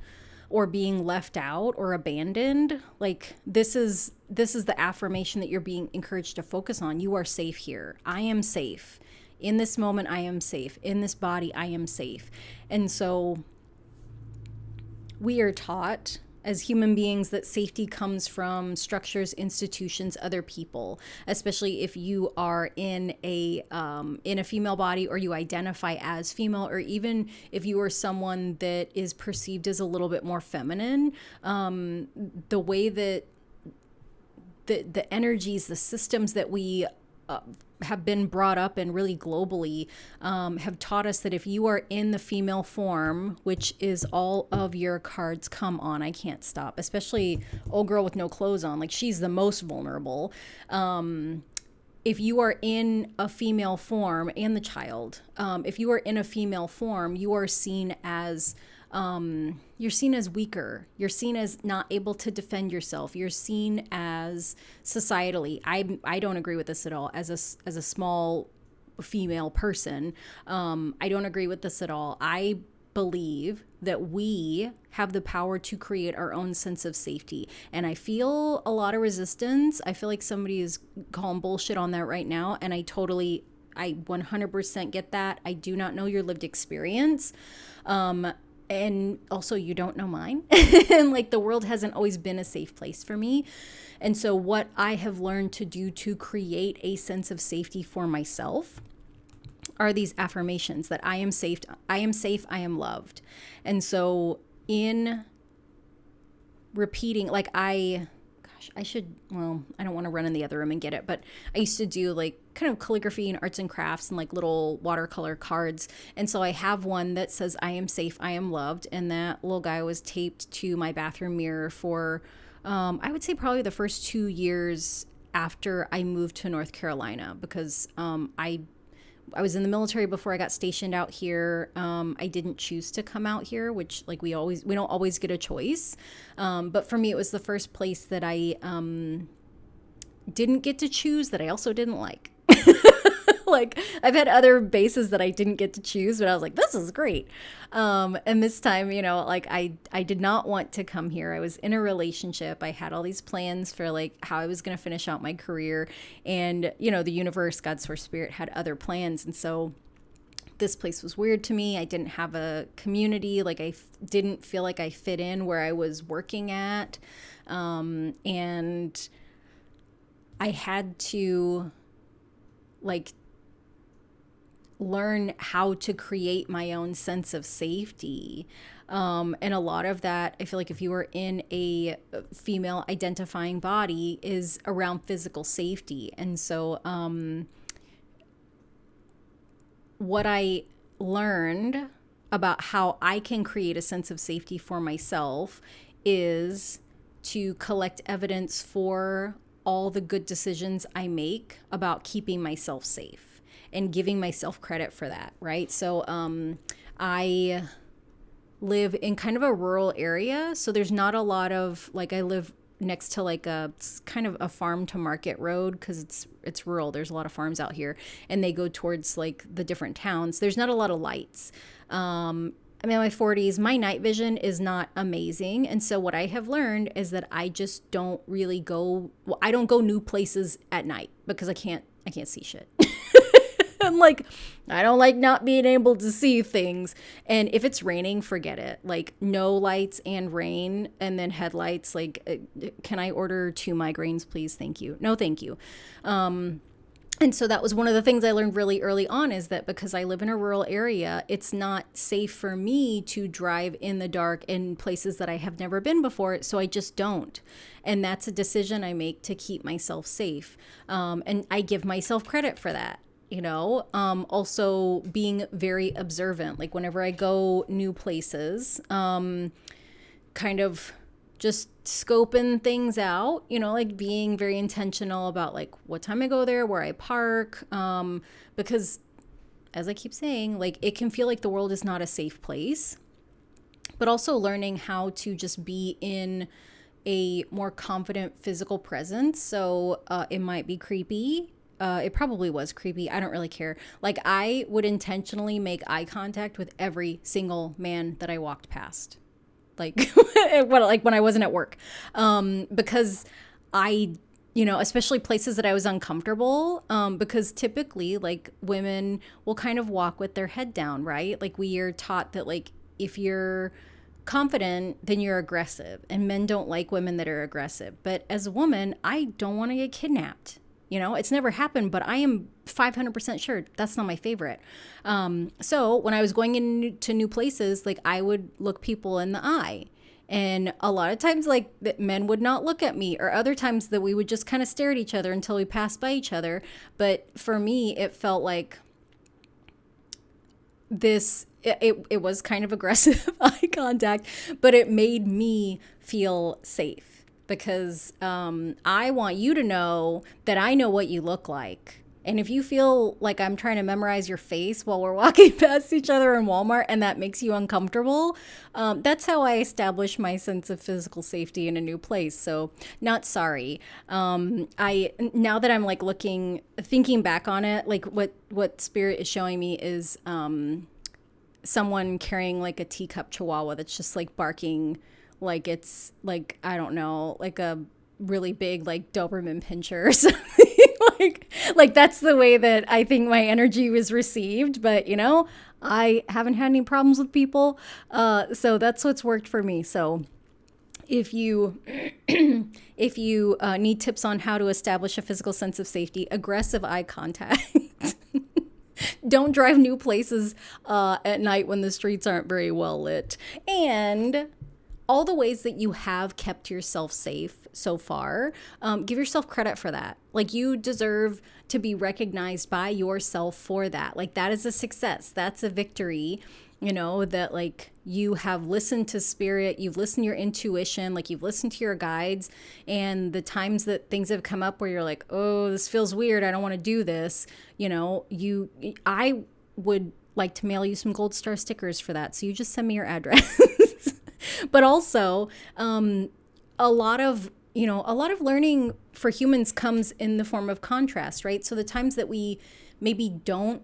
or being left out or abandoned, like this is the affirmation that you're being encouraged to focus on. You are safe here. I am safe. In this moment, I am safe. In this body, I am safe. And so we are taught as human beings that safety comes from structures, institutions, other people, especially if you are in a female body or you identify as female, or even if you are someone that is perceived as a little bit more feminine. The way that the energies, the systems that we have been brought up in really globally have taught us that if you are in the female form, which is all of your cards come on, I can't stop, especially old girl with no clothes on, like she's the most vulnerable. If you are in a female form, and the child, if you are in a female form, you are seen as weaker. You're seen as not able to defend yourself. You're seen as societally. I don't agree with this at all. As a small female person, I don't agree with this at all. I believe that we have the power to create our own sense of safety. And I feel a lot of resistance. I feel like somebody is calling bullshit on that right now. And I 100% get that. I do not know your lived experience. And also you don't know mine. And like the world hasn't always been a safe place for me. And so what I have learned to do to create a sense of safety for myself are these affirmations that I am safe, I am loved. And so in repeating, like I don't want to run in the other room and get it, but I used to do like kind of calligraphy and arts and crafts and like little watercolor cards. And so I have one that says, I am safe, I am loved. And that little guy was taped to my bathroom mirror for, I would say probably the first 2 years after I moved to North Carolina, because I was in the military before I got stationed out here. I didn't choose to come out here, which like we don't always get a choice. But for me, it was the first place that I didn't get to choose, that I also didn't like. Like I've had other bases that I didn't get to choose, but I was like, this is great. And this time, like I did not want to come here. I was in a relationship. I had all these plans for like how I was going to finish out my career, and the universe, God, source, spirit had other plans. And so this place was weird to me. I didn't have a community. Like I didn't feel like I fit in where I was working at. And I had to like learn how to create my own sense of safety. And a lot of that, I feel like if you were in a female identifying body, is around physical safety. And so what I learned about how I can create a sense of safety for myself is to collect evidence for all the good decisions I make about keeping myself safe and giving myself credit for that, right? So I live in kind of a rural area, so there's not a lot of, like, I live next to like a kind of a farm to market road, because it's rural. There's a lot of farms out here, and they go towards like the different towns. There's not a lot of lights. I'm in my 40s. My night vision is not amazing. And so what I have learned is that I just don't really go, well, I don't go new places at night because I can't see shit. I'm like, I don't like not being able to see things. And if it's raining, forget it. Like no lights and rain and then headlights. Like, can I order 2 migraines, please? Thank you. No, thank you. And so that was one of the things I learned really early on, is that because I live in a rural area, it's not safe for me to drive in the dark in places that I have never been before. So I just don't. And that's a decision I make to keep myself safe. And I give myself credit for that. Also being very observant, like whenever I go new places, kind of just scoping things out, like being very intentional about like what time I go there, where I park, because as I keep saying, like it can feel like the world is not a safe place, but also learning how to just be in a more confident physical presence. So it might be creepy. It probably was creepy. I don't really care. Like I would intentionally make eye contact with every single man that I walked past. Like when I wasn't at work. Because I, especially places that I was uncomfortable, because typically like women will kind of walk with their head down, right? Like we are taught that like if you're confident, then you're aggressive, and men don't like women that are aggressive. But as a woman, I don't want to get kidnapped. It's never happened, but I am 500% sure that's not my favorite. So when I was going into new places, like I would look people in the eye, and a lot of times like that men would not look at me, or other times that we would just kind of stare at each other until we passed by each other. But for me, it felt like it was kind of aggressive eye contact, but it made me feel safe. Because I want you to know that I know what you look like. And if you feel like I'm trying to memorize your face while we're walking past each other in Walmart and that makes you uncomfortable, that's how I establish my sense of physical safety in a new place. So not sorry. Now that I'm like thinking back on it, like what Spirit is showing me is someone carrying like a teacup chihuahua that's just like barking like it's like, I don't know, like a really big like Doberman pinscher or something. like that's the way that I think my energy was received. But I haven't had any problems with people, so that's what's worked for me. So if you need tips on how to establish a physical sense of safety, aggressive eye contact. Don't drive new places at night when the streets aren't very well lit. And all the ways that you have kept yourself safe so far, give yourself credit for that. Like you deserve to be recognized by yourself for that. Like that is a success. That's a victory, that like you have listened to Spirit, you've listened to your intuition, like you've listened to your guides, and the times that things have come up where you're like, oh, this feels weird, I don't want to do this. I would like to mail you some gold star stickers for that. So you just send me your address. But also, a lot of learning for humans comes in the form of contrast, right? So the times that we maybe don't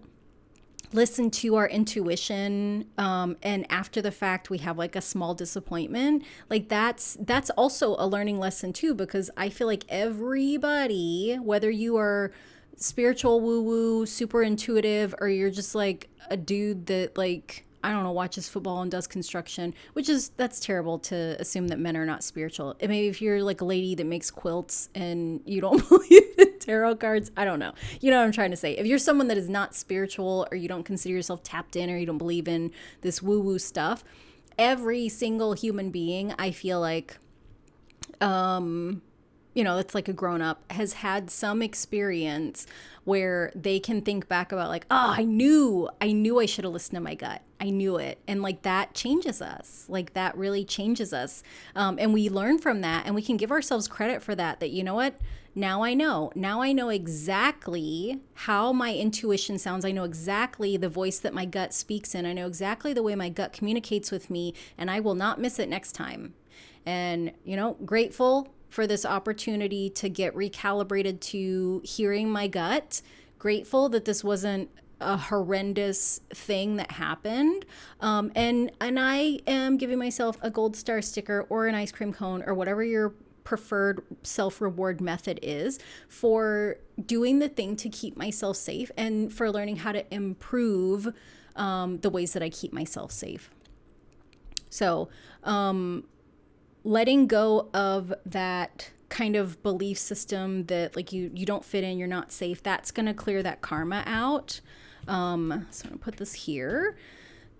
listen to our intuition, and after the fact we have like a small disappointment, like that's also a learning lesson too, because I feel like everybody, whether you are spiritual, woo-woo, super intuitive, or you're just like a dude that like, I don't know, watches football and does construction, that's terrible to assume that men are not spiritual. And maybe if you're like a lady that makes quilts and you don't believe in tarot cards, I don't know. You know what I'm trying to say? If you're someone that is not spiritual, or you don't consider yourself tapped in, or you don't believe in this woo-woo stuff, every single human being, I feel like, that's like a grown up, has had some experience where they can think back about like, oh, I knew I should have listened to my gut. I knew it. And like that changes us. Like that really changes us. And we learn from that, and we can give ourselves credit for that, you know what? Now I know exactly how my intuition sounds. I know exactly the voice that my gut speaks in. I know exactly the way my gut communicates with me, and I will not miss it next time. And, grateful for this opportunity to get recalibrated to hearing my gut. Grateful that this wasn't a horrendous thing that happened. And I am giving myself a gold star sticker or an ice cream cone or whatever your preferred self-reward method is for doing the thing to keep myself safe and for learning how to improve the ways that I keep myself safe. So letting go of that kind of belief system that like you don't fit in, you're not safe, that's going to clear that karma out. So I'm going to put this here.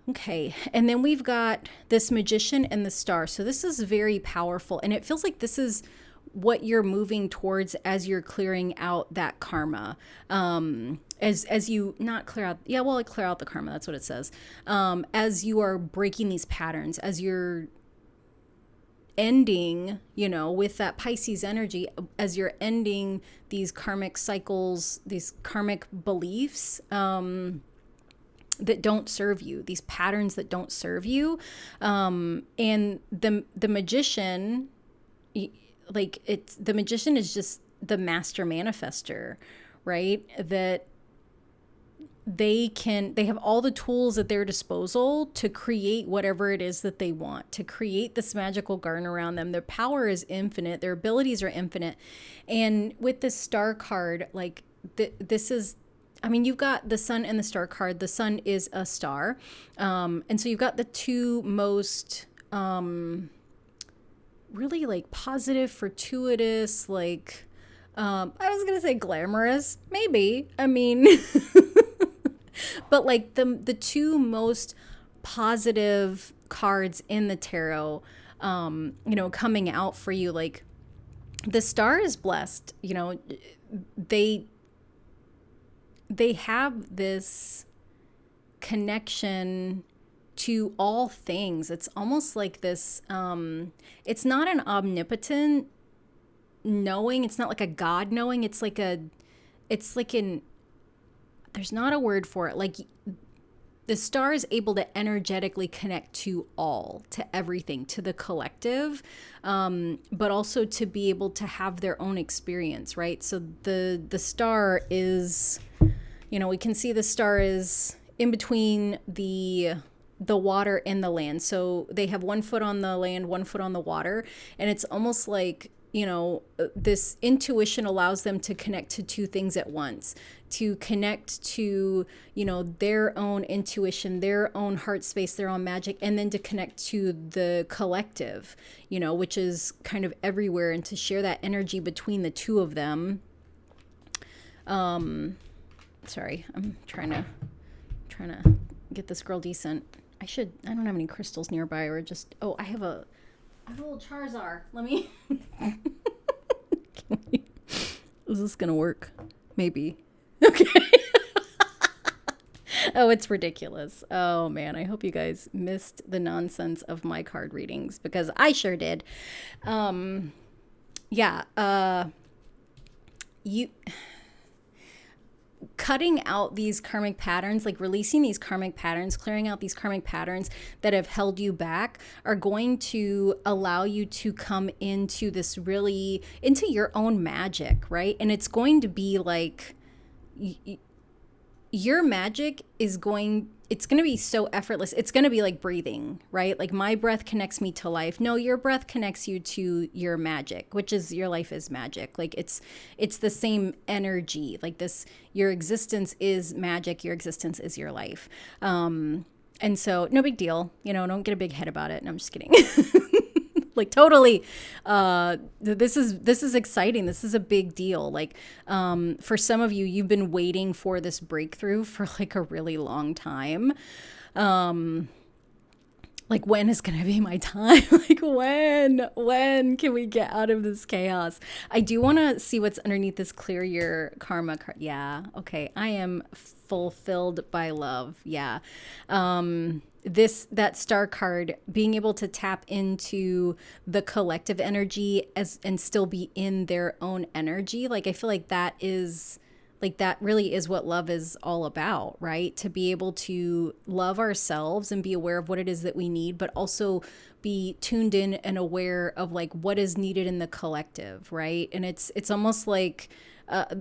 Okay, and then we've got this Magician and the Star. So this is very powerful, and it feels like this is what you're moving towards as you're clearing out that karma. As you not clear out, like clear out the karma, that's what it says. As you are breaking these patterns, as you're ending, with that Pisces energy, as you're ending these karmic cycles, these karmic beliefs, that don't serve you, these patterns that don't serve you. And the Magician, the Magician is just the master manifester, right? That they have all the tools at their disposal to create whatever it is that they want, to create this magical garden around them. Their power is infinite. Their abilities are infinite. And with this Star card, this is, you've got the Sun and the Star card. The Sun is a star. And so you've got the two most really positive, fortuitous, I was going to say glamorous, maybe. But the two most positive cards in the tarot, coming out for you, the Star is blessed, they have this connection to all things. It's almost like this, it's not an omnipotent knowing. It's not like a God knowing. It's like there's not a word for it. The Star is able to energetically connect to everything, to the collective, but also to be able to have their own experience, right? So the Star is, we can see the Star is in between the water and the land. So they have 1 foot on the land, 1 foot on the water. And it's almost like, this intuition allows them to connect to two things at once, to connect to, their own intuition, their own heart space, their own magic, and then to connect to the collective, which is kind of everywhere, and to share that energy between the two of them. Sorry, I'm trying to get this girl decent. I don't have any crystals nearby, or just, I have a little Charizard. Let me, is this gonna work? Maybe. Okay. Oh, it's ridiculous. Oh man, I hope you guys missed the nonsense of my card readings, because I sure did. Cutting out these karmic patterns, releasing these karmic patterns, clearing out these karmic patterns that have held you back, are going to allow you to come into into your own magic, right? And it's going to be your magic it's going to be so effortless. It's going to be like breathing, right? My breath connects me to life. No, your breath connects you to your magic, which is your life is magic. It's the same energy. Your existence is magic. Your existence is your life. And so no big deal, don't get a big head about it. No, I'm just kidding. Totally. This is exciting. This is a big deal. For some of you, you've been waiting for this breakthrough for a really long time. When is going to be my time? When can we get out of this chaos? I do want to see what's underneath this clear your karma card. Yeah. Okay. I am fulfilled by love. Yeah. That Star card, being able to tap into the collective energy and still be in their own energy. I feel like that is that really is what love is all about, right? To be able to love ourselves and be aware of what it is that we need, but also be tuned in and aware of what is needed in the collective, right? And it's almost like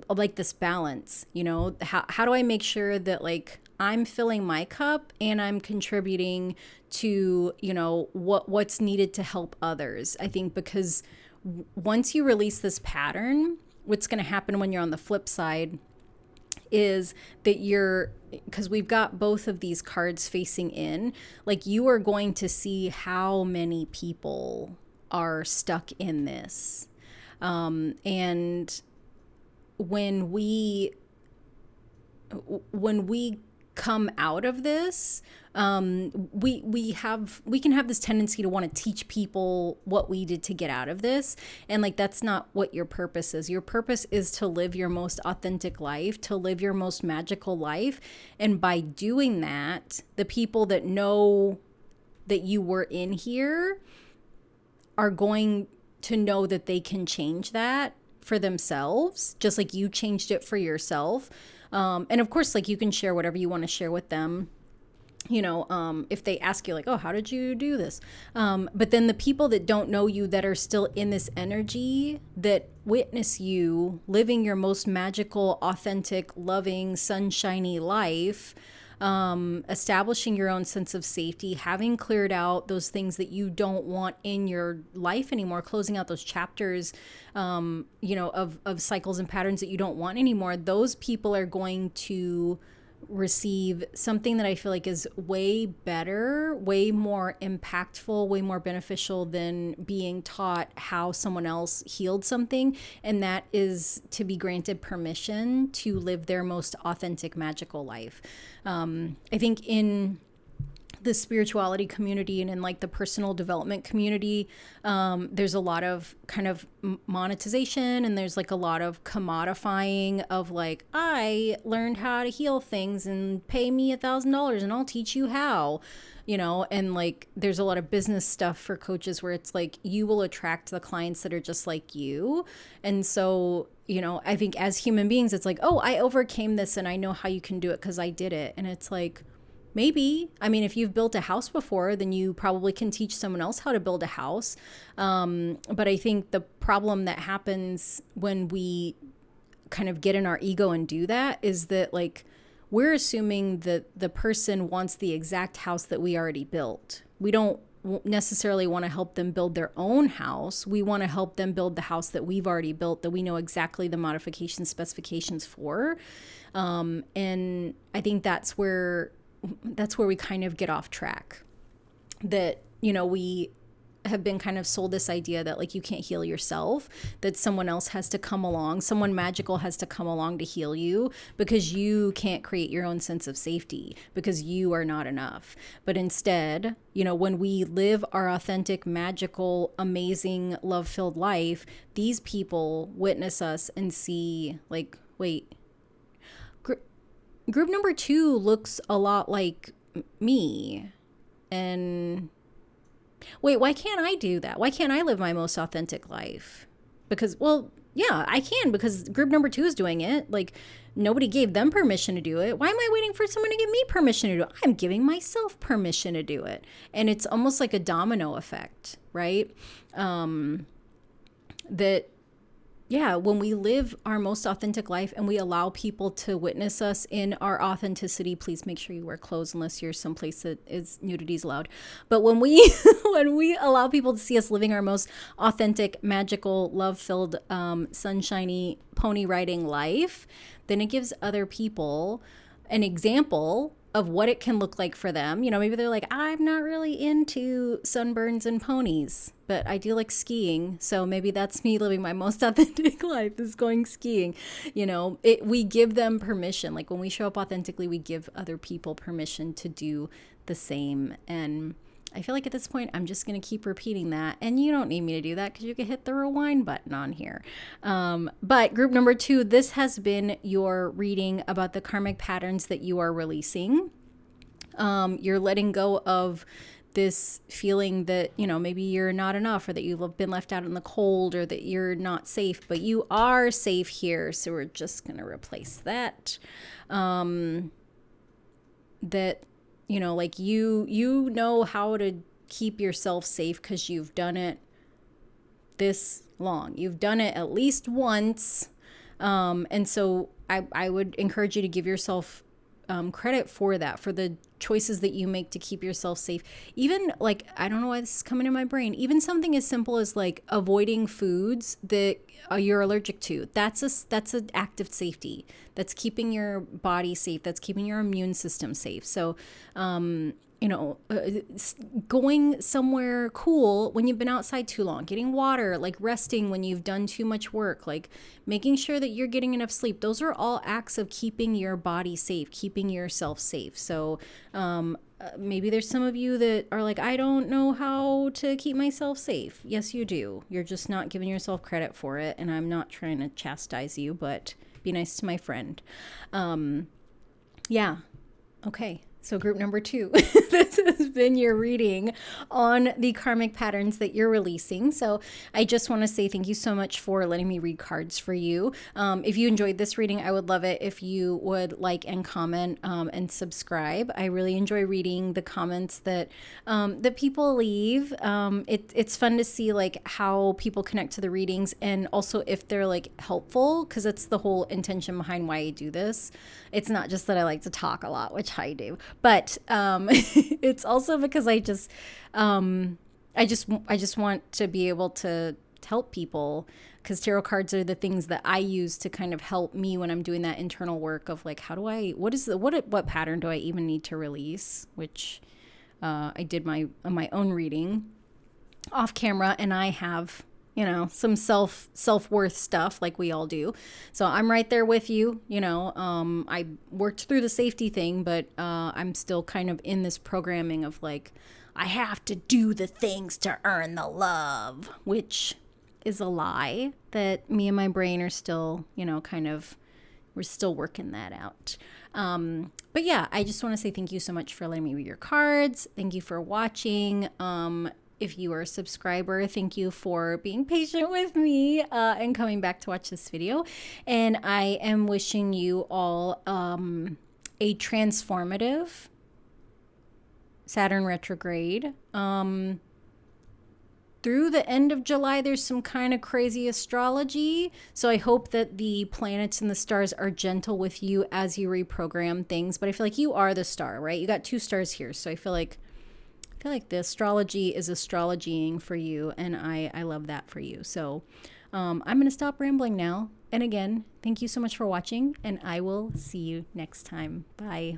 like this balance, you know, how do I make sure that like I'm filling my cup and I'm contributing to, you know, what's needed to help others. I think because once you release this pattern, what's going to happen when you're on the flip side is that because we've got both of these cards facing in, like you are going to see how many people are stuck in this. And when we come out of this, we can have this tendency to want to teach people what we did to get out of this. And like, that's not what your purpose is. Your purpose is to live your most authentic life, to live your most magical life. And by doing that, the people that know that you were in here are going to know that they can change that for themselves, just like you changed it for yourself. And of course, like you can share whatever you want to share with them, you know, if they ask you like, oh, how did you do this? But then the people that don't know you, that are still in this energy, that witness you living your most magical, authentic, loving, sunshiny life, establishing your own sense of safety, having cleared out those things that you don't want in your life anymore, closing out those chapters, you know, of cycles and patterns that you don't want anymore. Those people are going to receive something that I feel like is way better, way more impactful, way more beneficial than being taught how someone else healed something. And that is to be granted permission to live their most authentic, magical life. I think in the spirituality community and in like the personal development community, there's a lot of kind of monetization, and there's like a lot of commodifying of like, I learned how to heal things and pay me $1,000 and I'll teach you how, you know. And like there's a lot of business stuff for coaches where it's like you will attract the clients that are just like you. And so, you know, I think as human beings, it's like, oh, I overcame this and I know how you can do it because I did it. And it's like, maybe. I mean, if you've built a house before, then you probably can teach someone else how to build a house. But I think the problem that happens when we kind of get in our ego and do that is that like we're assuming that the person wants the exact house that we already built. We don't necessarily want to help them build their own house. We want to help them build the house that we've already built, that we know exactly the modification specifications for. And I think that's where we kind of get off track. That, you know, we have been kind of sold this idea that like you can't heal yourself, that someone else has to come along, someone magical has to come along to heal you, because you can't create your own sense of safety, because you are not enough. But instead, you know, when we live our authentic, magical, amazing, love-filled life, these people witness us and see like, wait, group number 2 looks a lot like me. And wait, why can't I do that? Why can't I live my most authentic life? Because, well, yeah, I can, because group number 2 is doing it. Like, nobody gave them permission to do it. Why am I waiting for someone to give me permission to do it? I'm giving myself permission to do it. And it's almost like a domino effect, right? That, yeah, when we live our most authentic life and we allow people to witness us in our authenticity, please make sure you wear clothes unless you're someplace that is nudity is allowed. But when we when we allow people to see us living our most authentic, magical, love-filled, sunshiny, pony riding life, then it gives other people an example of what it can look like for them. You know, maybe they're like, I'm not really into sunburns and ponies, but I do like skiing. So maybe that's me living my most authentic life, is going skiing. You know, we give them permission. Like when we show up authentically, we give other people permission to do the same. And I feel like at this point, I'm just going to keep repeating that. And you don't need me to do that because you can hit the rewind button on here. But group number 2, this has been your reading about the karmic patterns that you are releasing. You're letting go of this feeling that, you know, maybe you're not enough, or that you've been left out in the cold, or that you're not safe, but you are safe here. So we're just going to replace that. That, you know, like you know how to keep yourself safe because you've done it this long. You've done it at least once. And so I would encourage you to give yourself credit for that, for the choices that you make to keep yourself safe. Even like, I don't know why this is coming in my brain, even something as simple as like avoiding foods that you're allergic to. That's an act of safety. That's keeping your body safe. That's keeping your immune system safe. So, going somewhere cool when you've been outside too long, getting water, like resting when you've done too much work, like making sure that you're getting enough sleep. Those are all acts of keeping your body safe, keeping yourself safe. So maybe there's some of you that are like, I don't know how to keep myself safe. Yes, you do. You're just not giving yourself credit for it. And I'm not trying to chastise you, but be nice to my friend. Yeah. Okay. So group number 2, this has been your reading on the karmic patterns that you're releasing. So I just want to say thank you so much for letting me read cards for you. If you enjoyed this reading, I would love it if you would like and comment and subscribe. I really enjoy reading the comments that people leave. It's fun to see like how people connect to the readings, and also if they're like helpful, because that's the whole intention behind why I do this. It's not just that I like to talk a lot, which I do, but it's also because I just want to be able to help people, because tarot cards are the things that I use to kind of help me when I'm doing that internal work of like, what pattern do I even need to release? Which I did my own reading off camera, and I have some self-worth stuff like we all do. So I'm right there with you. I worked through the safety thing, but I'm still kind of in this programming of like, I have to do the things to earn the love, which is a lie that me and my brain are still, we're still working that out. But yeah, I just want to say thank you so much for letting me read your cards. Thank you for watching. If you are a subscriber, thank you for being patient with me and coming back to watch this video. And I am wishing you all a transformative Saturn retrograde. Through the end of July, there's some kind of crazy astrology. So I hope that the planets and the stars are gentle with you as you reprogram things. But I feel like you are the star, right? You got 2 stars here. So I feel like the astrology is astrologying for you, and I love that for you. So I'm going to stop rambling now. And again, thank you so much for watching, and I will see you next time. Bye.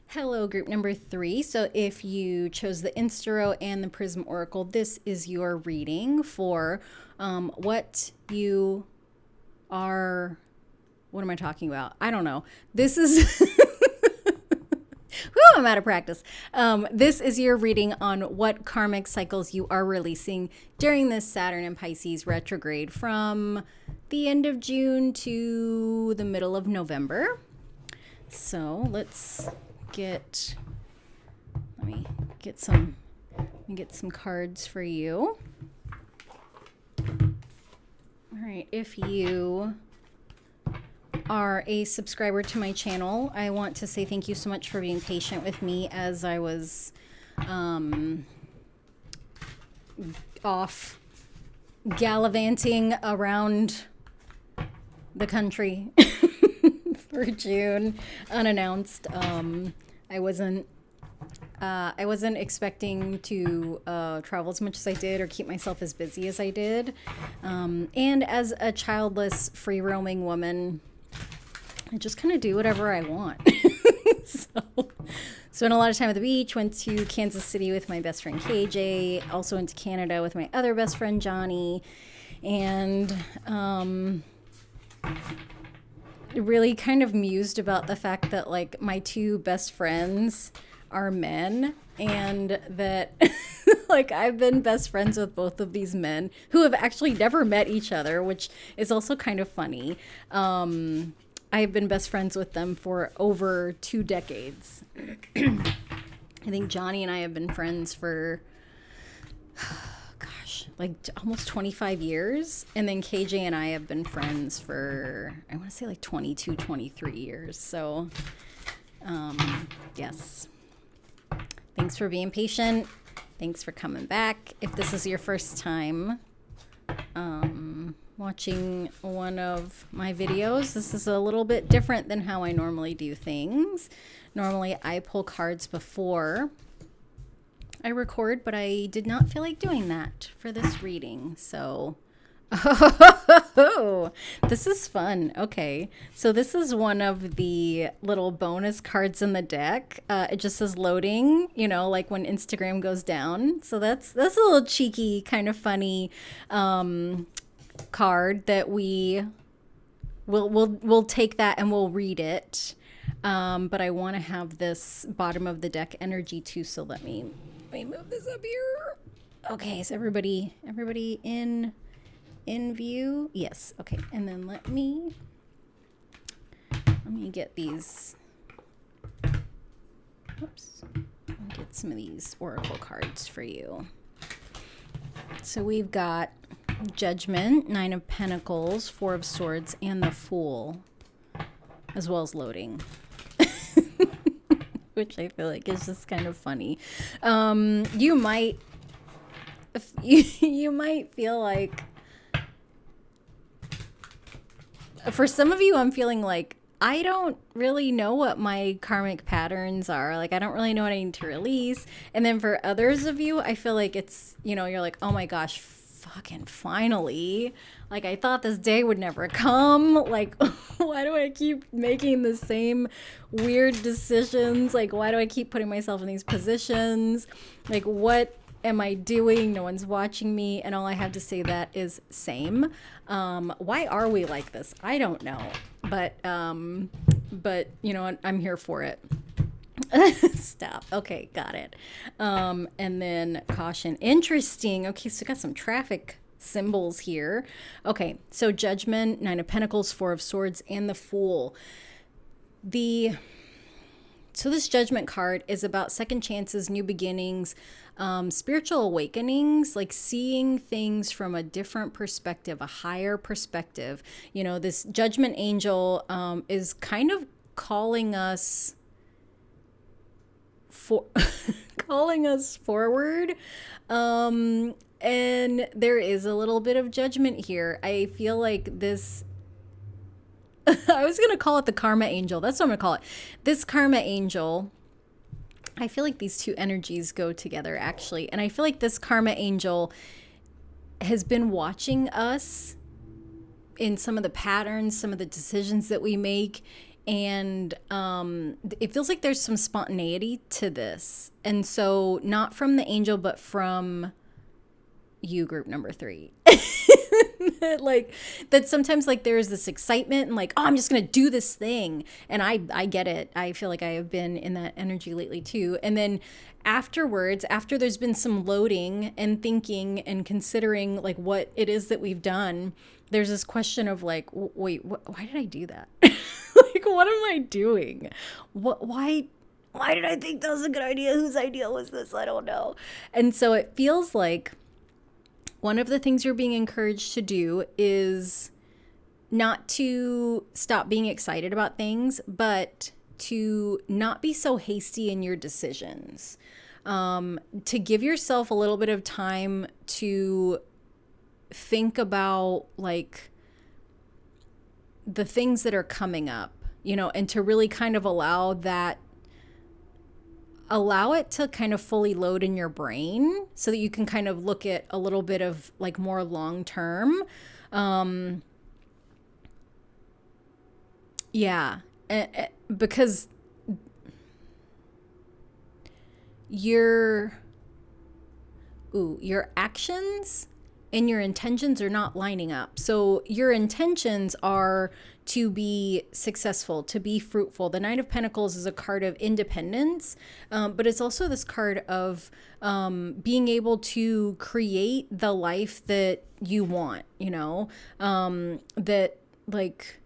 Hello, group number 3. So if you chose the Instarot and the Prism Oracle, this is your reading for what you are... What am I talking about? I don't know. This is... Whew, I'm out of practice. This is your reading on what karmic cycles you are releasing during this Saturn and Pisces retrograde from the end of June to the middle of November. So let me get some cards for you. All right, if you are a subscriber to my channel, I want to say thank you so much for being patient with me as I was off gallivanting around the country for June unannounced. I wasn't expecting to travel as much as I did or keep myself as busy as I did. And as a childless, free-roaming woman, I just kind of do whatever I want. So spent a lot of time at the beach, went to Kansas City with my best friend KJ, also went to Canada with my other best friend Johnny, and really kind of mused about the fact that like my 2 best friends are men, and that like I've been best friends with both of these men who have actually never met each other, which is also kind of funny. I've been best friends with them for over 2 decades. I think Johnny and I have been friends for, gosh, like almost 25 years. And then KJ and I have been friends for, I want to say like 22, 23 years. So, yes. Thanks for being patient. Thanks for coming back. If this is your first time, watching one of my videos. This is a little bit different than how I normally do things. Normally I pull cards before I record, but I did not feel like doing that for this reading. So, oh, this is fun. Okay. So this is one of the little bonus cards in the deck. It just says loading, you know, like when Instagram goes down. So that's a little cheeky, kind of funny, card that we'll take that and we'll read it. But I want to have this bottom of the deck energy too. So let me move this up here. Okay, is everybody in view? Yes. Okay, and then let me get these. Oops. I'll get some of these oracle cards for you. So we've got Judgment, Nine of Pentacles, Four of Swords, and the Fool, as well as loading. Which I feel like is just kind of funny. You might feel like, for some of you, I'm feeling like I don't really know what my karmic patterns are. Like, I don't really know what I need to release. And then for others of you, I feel like it's, you know, you're like, oh my gosh, fucking finally. Like, I thought this day would never come. Like, why do I keep making the same weird decisions? Like, why do I keep putting myself in these positions? Like, what am I doing? No one's watching me. And all I have to say that is same. Why are we like this? I don't know. But you know, I'm here for it. Stop. Okay, got it. And then caution. Interesting. Okay, so we got some traffic symbols here. Okay, so Judgment, Nine of Pentacles, Four of Swords, and the Fool. So this Judgment card is about second chances, new beginnings, spiritual awakenings, like seeing things from a different perspective, a higher perspective. You know, this Judgment angel is kind of calling us calling us forward. And there is a little bit of judgment here. I feel like this, I was going to call it the karma angel. That's what I'm going to call it. This karma angel, I feel like these two energies go together actually. And I feel like this karma angel has been watching us in some of the patterns, some of the decisions that we make. And it feels like there's some spontaneity to this. And so not from the angel, but from you, group number 3. Like that sometimes like there's this excitement and like, oh, I'm just going to do this thing. And I get it. I feel like I have been in that energy lately too. And then afterwards, after there's been some loading and thinking and considering like what it is that we've done, there's this question of like, wait, why did I do that? Like, what am I doing? Why did I think that was a good idea? Whose idea was this? I don't know. And so it feels like one of the things you're being encouraged to do is not to stop being excited about things, but to not be so hasty in your decisions. To give yourself a little bit of time to think about like the things that are coming up, you know, and to really kind of allow it to kind of fully load in your brain so that you can kind of look at a little bit of like more long term. Yeah. Because your actions and your intentions are not lining up. So your intentions are to be successful, to be fruitful. The Nine of Pentacles is a card of independence, but it's also this card of being able to create the life that you want, you know, that like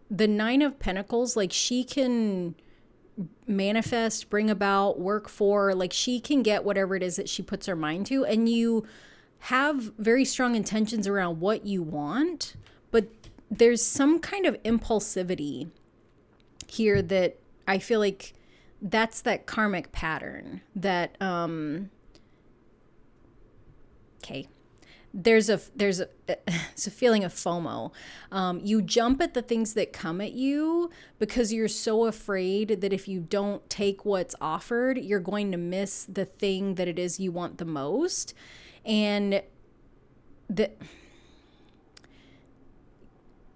the Nine of Pentacles, like she can manifest, bring about, work for, like she can get whatever it is that she puts her mind to. And you have very strong intentions around what you want, but there's some kind of impulsivity here that I feel like that's that karmic pattern that, okay, it's a feeling of FOMO. You jump at the things that come at you because you're so afraid that if you don't take what's offered, you're going to miss the thing that it is you want the most. And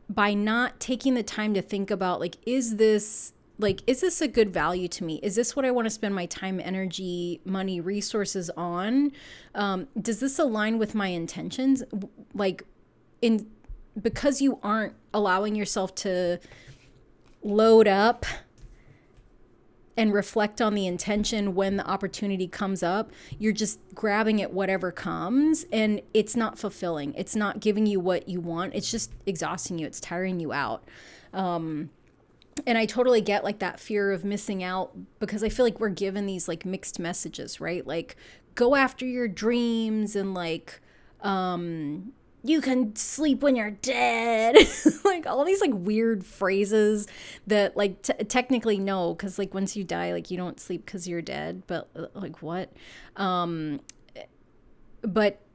by not taking the time to think about, like, is this a good value to me? Is this what I want to spend my time, energy, money, resources on? Does this align with my intentions? Because you aren't allowing yourself to load up and reflect on the intention when the opportunity comes up, you're just grabbing at whatever comes, and it's not fulfilling. It's not giving you what you want. It's just exhausting you. It's tiring you out. And I totally get like that fear of missing out, because I feel like we're given these like mixed messages, right? Like, go after your dreams, and like, you can sleep when you're dead. Like all these like weird phrases that like technically no, because like once you die, like you don't sleep because you're dead. But like what? But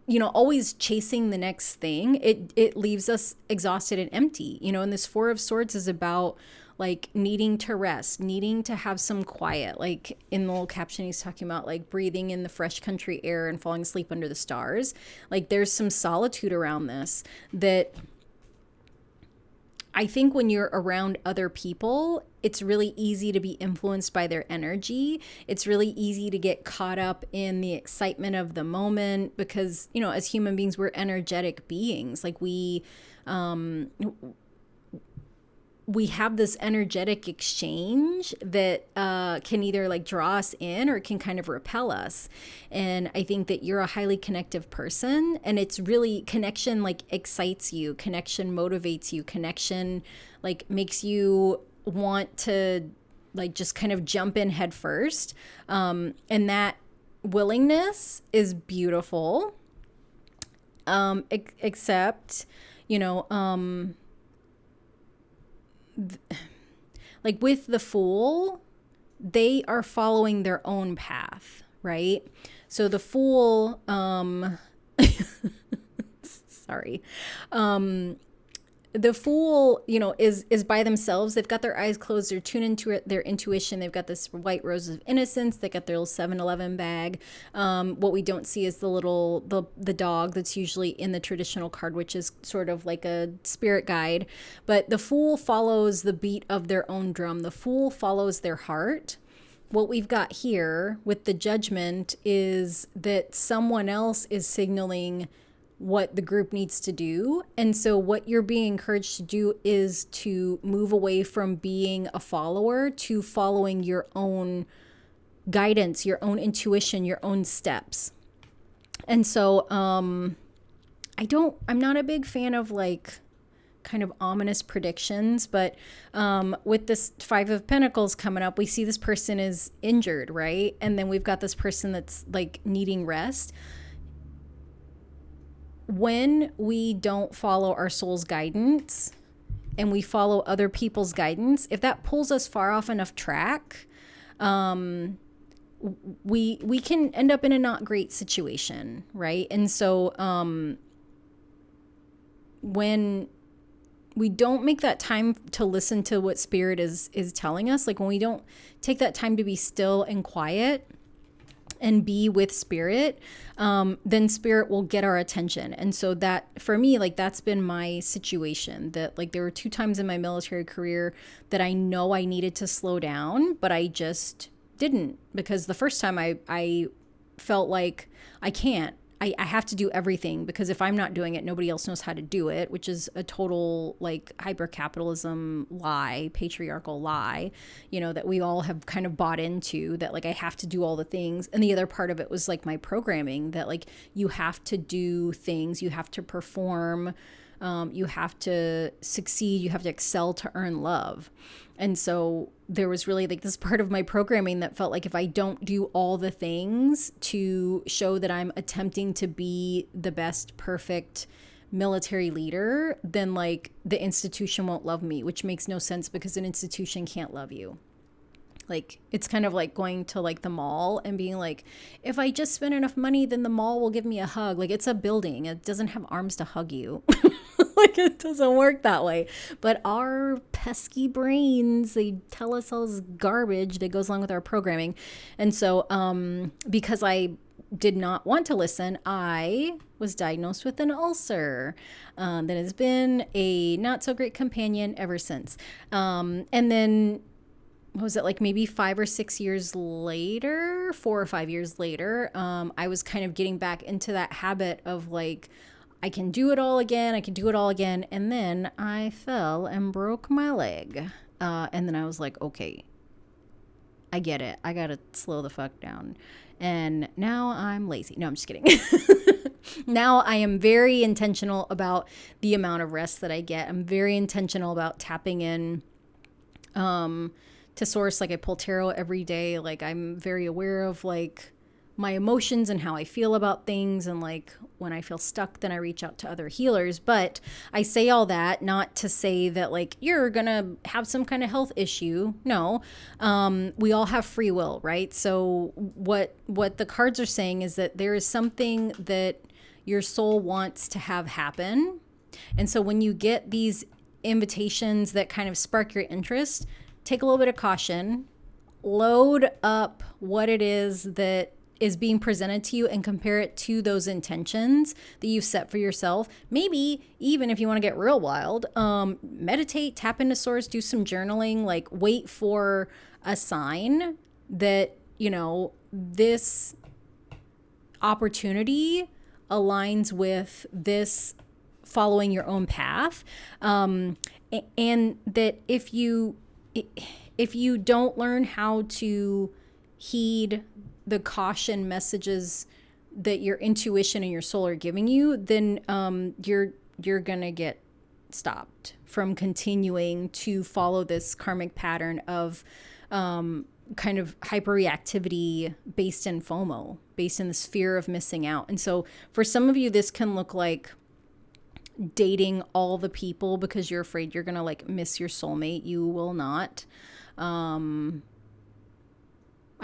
you know, always chasing the next thing, it leaves us exhausted and empty, you know. And this Four of Swords is about like needing to rest, needing to have some quiet. Like in the little caption, he's talking about like breathing in the fresh country air and falling asleep under the stars. Like there's some solitude around this that I think when you're around other people, it's really easy to be influenced by their energy. It's really easy to get caught up in the excitement of the moment because, you know, as human beings, we're energetic beings. Like we have this energetic exchange that can either like draw us in or it can kind of repel us. And I think that you're a highly connective person, and it's really, connection like excites you, connection motivates you, connection like makes you want to like just kind of jump in head first. And that willingness is beautiful. Except, you know, like with the Fool, they are following their own path, right? So the Fool, sorry, the Fool, you know, is by themselves. They've got their eyes closed. They're tuned into it, their intuition. They've got this white rose of innocence. They got their little 7-Eleven bag. What we don't see is the dog that's usually in the traditional card, which is sort of like a spirit guide. But the Fool follows the beat of their own drum. The Fool follows their heart. What we've got here with the Judgment is that someone else is signaling what the group needs to do. And so what you're being encouraged to do is to move away from being a follower to following your own guidance, your own intuition, your own steps. And so I'm not a big fan of like kind of ominous predictions, but with this Five of Pentacles coming up, we see this person is injured, right? And then we've got this person that's like needing rest. When we don't follow our soul's guidance and we follow other people's guidance, if that pulls us far off enough track, we can end up in a not great situation, right? And so when we don't make that time to listen to what Spirit is telling us, like when we don't take that time to be still and quiet and be with Spirit, then Spirit will get our attention. And so that, for me, like that's been my situation, that like there were 2 times in my military career that I know I needed to slow down, but I just didn't, because the first time I felt like I can't. I have to do everything, because if I'm not doing it, nobody else knows how to do it, which is a total like hyper-capitalism lie, patriarchal lie, you know, that we all have kind of bought into, that like I have to do all the things. And the other part of it was like my programming, that like you have to do things, you have to perform, you have to succeed, you have to excel to earn love. And so there was really like this part of my programming that felt like if I don't do all the things to show that I'm attempting to be the best, perfect military leader, then like the institution won't love me, which makes no sense because an institution can't love you. Like, it's kind of like going to like the mall and being like, if I just spend enough money, then the mall will give me a hug. Like, it's a building. It doesn't have arms to hug you. Like, it doesn't work that way. But our pesky brains, they tell us all this garbage that goes along with our programming. And so, because I did not want to listen, I was diagnosed with an ulcer that has been a not so great companion ever since. And then, what was it, like maybe 5 or 6 years later, 4 or 5 years later, I was kind of getting back into that habit of like, I can do it all again. I can do it all again. And then I fell and broke my leg. And then I was like, okay, I get it. I got to slow the fuck down. And now I'm lazy. No, I'm just kidding. Now I am very intentional about the amount of rest that I get. I'm very intentional about tapping in to source. Like, I pull tarot every day. Like, I'm very aware of like my emotions and how I feel about things. And like, when I feel stuck, then I reach out to other healers. But I say all that not to say that like you're gonna have some kind of health issue. No, we all have free will, right? So what the cards are saying is that there is something that your soul wants to have happen. And so when you get these invitations that kind of spark your interest, take a little bit of caution, load up what it is that is being presented to you and compare it to those intentions that you've set for yourself. Maybe even if you want to get real wild, meditate, tap into source, do some journaling, like wait for a sign that, you know, this opportunity aligns with this following your own path. And that if you don't learn how to heed the caution messages that your intuition and your soul are giving you, then you're gonna get stopped from continuing to follow this karmic pattern of kind of hyperreactivity based in FOMO, based in this fear of missing out. And so for some of you, this can look like dating all the people because you're afraid you're gonna like miss your soulmate. You will not.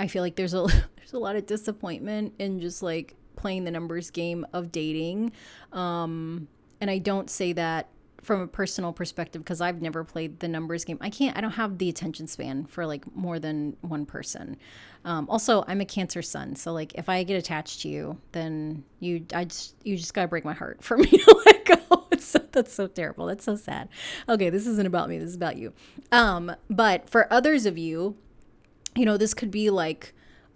I feel like there's a lot of disappointment in just like playing the numbers game of dating. And I don't say that from a personal perspective because I've never played the numbers game. I don't have the attention span for like more than one person. Also, I'm a Cancer sun. So like if I get attached to you, then you just gotta break my heart for me to let go. That's so terrible. That's so sad. Okay, this isn't about me. This is about you. But for others of you, you know, this could be like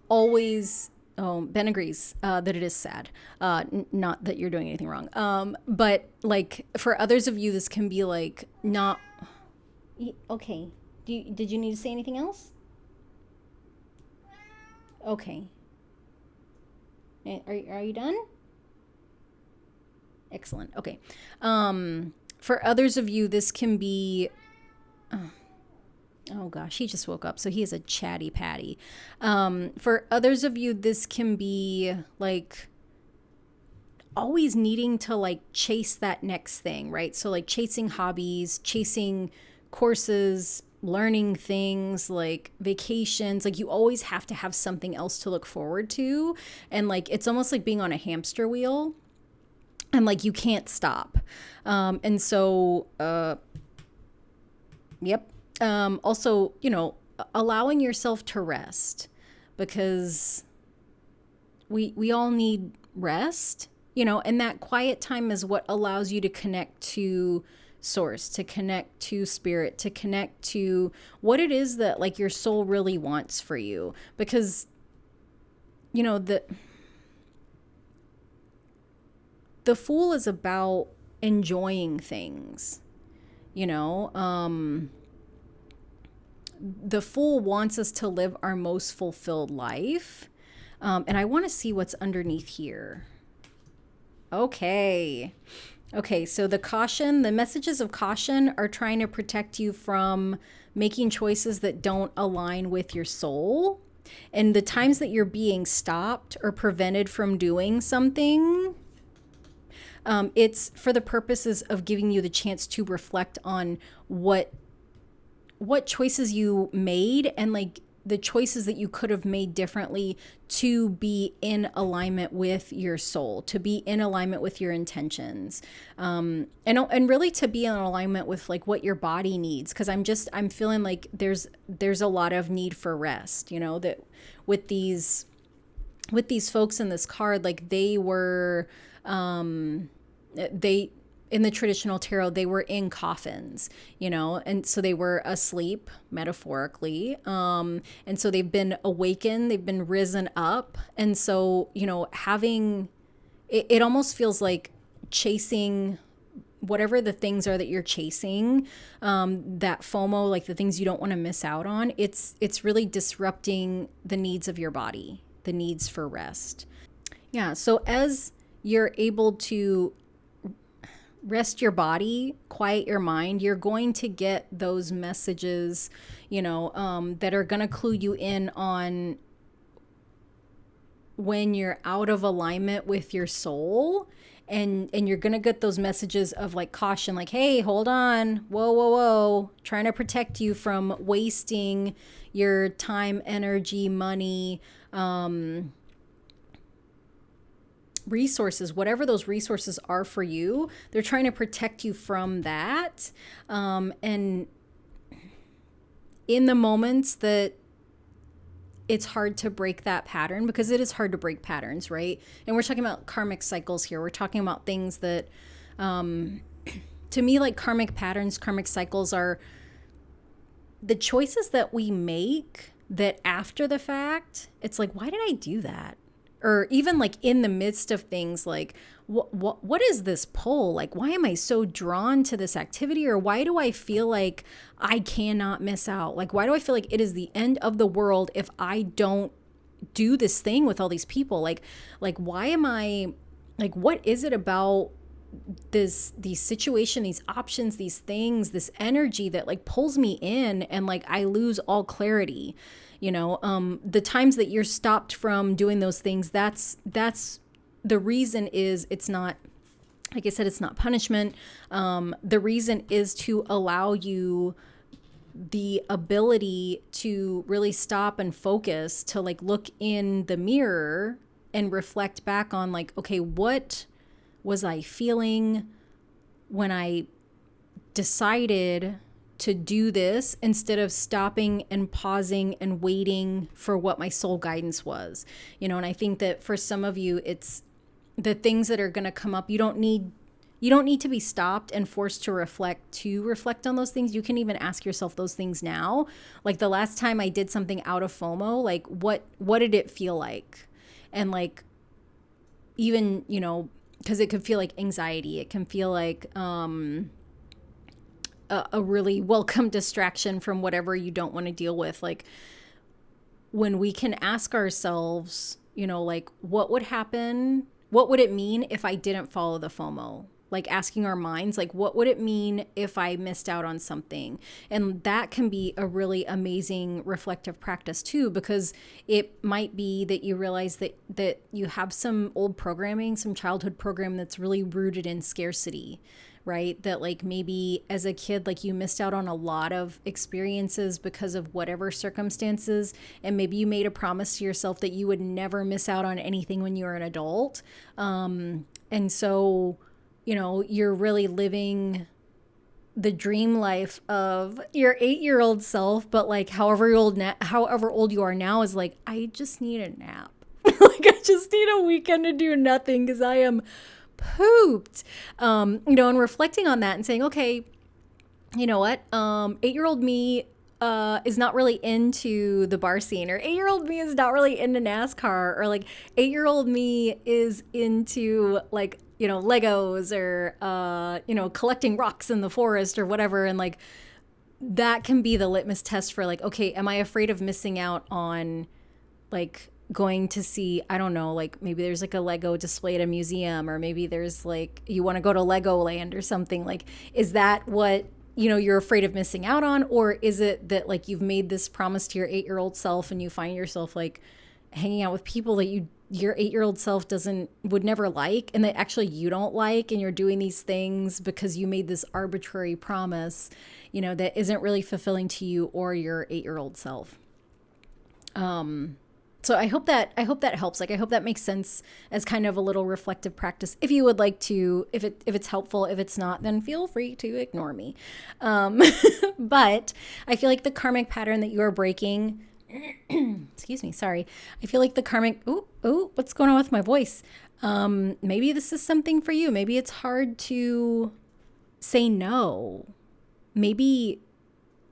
always, Ben agrees that it is sad. Not that you're doing anything wrong. But like for others of you, this can be like not, okay. Did you need to say anything else? Okay. Are you done? Excellent. Okay. For others of you, this can be, oh gosh, he just woke up. So he is a chatty patty. For others of you, this can be like always needing to like chase that next thing, right? So like chasing hobbies, chasing courses, learning things, like vacations. Like you always have to have something else to look forward to. And like, it's almost like being on a hamster wheel and like you can't stop. And so, yep. Also, you know, allowing yourself to rest because we all need rest, you know, and that quiet time is what allows you to connect to source, to connect to spirit, to connect to what it is that like your soul really wants for you. Because, you know, the Fool is about enjoying things, you know, the Fool wants us to live our most fulfilled life. And I want to see what's underneath here. Okay, so the messages of caution are trying to protect you from making choices that don't align with your soul. And the times that you're being stopped or prevented from doing something, it's for the purposes of giving you the chance to reflect on what choices you made and like the choices that you could have made differently to be in alignment with your soul, to be in alignment with your intentions, and really to be in alignment with like what your body needs. Because I'm feeling like there's a lot of need for rest. You know, that with these folks in this card, like they were they in the traditional tarot, they were in coffins, you know, and so they were asleep metaphorically. And so they've been awakened, they've been risen up. And so, you know, having it almost feels like chasing whatever the things are that you're chasing, that FOMO, like the things you don't want to miss out on. It's really disrupting the needs of your body, the needs for rest. Yeah. So as you're able to rest your body, quiet your mind, you're going to get those messages, you know, that are going to clue you in on when you're out of alignment with your soul. And you're going to get those messages of like caution, like, hey, hold on, whoa, trying to protect you from wasting your time, energy, money, resources, whatever those resources are for you. They're trying to protect you from that. And in the moments that it's hard to break that pattern, because it is hard to break patterns, right? And we're talking about karmic cycles here. We're talking about things that, to me, like karmic patterns, karmic cycles are the choices that we make that after the fact, it's like, why did I do that? Or even like in the midst of things, like what is this pull? Like, why am I so drawn to this activity? Or why do I feel like I cannot miss out? Like, why do I feel like it is the end of the world if I don't do this thing with all these people? Like why am I, like, what is it about these situation, these options, these things, this energy that like pulls me in, and like I lose all clarity? You know, the times that you're stopped from doing those things, that's the reason is it's not, like I said, it's not punishment. The reason is to allow you the ability to really stop and focus, to like look in the mirror and reflect back on like, okay, what was I feeling when I decided to do this, instead of stopping and pausing and waiting for what my soul guidance was, you know? And I think that for some of you, it's the things that are going to come up. You don't need to be stopped and forced to reflect on those things. You can even ask yourself those things now. Like the last time I did something out of FOMO, like what did it feel like? And like, even, you know, because it could feel like anxiety. It can feel like, a really welcome distraction from whatever you don't want to deal with. Like when we can ask ourselves, you know, like what would happen? What would it mean if I didn't follow the FOMO? Like asking our minds, like, what would it mean if I missed out on something? And that can be a really amazing reflective practice too, because it might be that you realize that you have some old programming, some childhood program that's really rooted in scarcity, right? That like maybe as a kid, like you missed out on a lot of experiences because of whatever circumstances. And maybe you made a promise to yourself that you would never miss out on anything when you were an adult. And so, you know, you're really living the dream life of your 8-year-old self, but like however old you are now is like, I just need a nap. Like I just need a weekend to do nothing because I am pooped. You know, and reflecting on that and saying, okay, you know what? 8-year-old me is not really into the bar scene, or 8-year-old me is not really into NASCAR, or like 8-year-old me is into like, you know, Legos, or, you know, collecting rocks in the forest or whatever. And like, that can be the litmus test for like, okay, am I afraid of missing out on like going to see, I don't know, like maybe there's like a Lego display at a museum, or maybe there's like, you want to go to Legoland or something. Like, is that what, you know, you're afraid of missing out on? Or is it that like you've made this promise to your 8-year-old self and you find yourself like hanging out with people that your 8-year-old self would never like, and that actually you don't like, and you're doing these things because you made this arbitrary promise, you know, that isn't really fulfilling to you or your 8-year-old self. So I hope that helps. Like, I hope that makes sense as kind of a little reflective practice. If you would like to, if it's helpful. If it's not, then feel free to ignore me. But I feel like the karmic pattern that you are breaking, excuse me, sorry. I feel like the karmic, what's going on with my voice? Maybe this is something for you. Maybe it's hard to say no. Maybe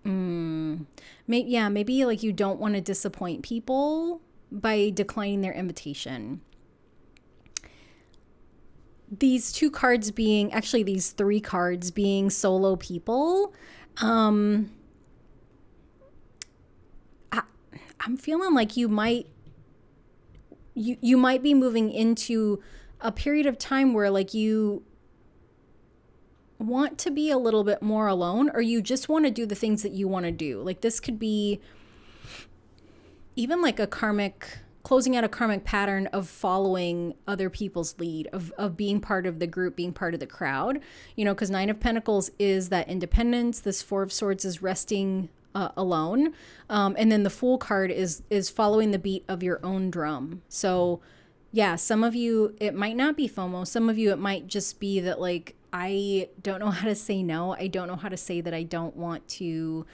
like you don't want to disappoint people by declining their invitation. These two cards being, actually these three cards being solo people, I'm feeling like you might be moving into a period of time where like you want to be a little bit more alone, or you just want to do the things that you want to do. Like, this could be even like a karmic, closing out a karmic pattern of following other people's lead, of being part of the group, being part of the crowd, you know, because Nine of Pentacles is that independence. This Four of Swords is resting alone. And then the Fool card is following the beat of your own drum. So yeah, some of you, it might not be FOMO. Some of you, it might just be that like, I don't know how to say no. I don't know how to say that I don't want to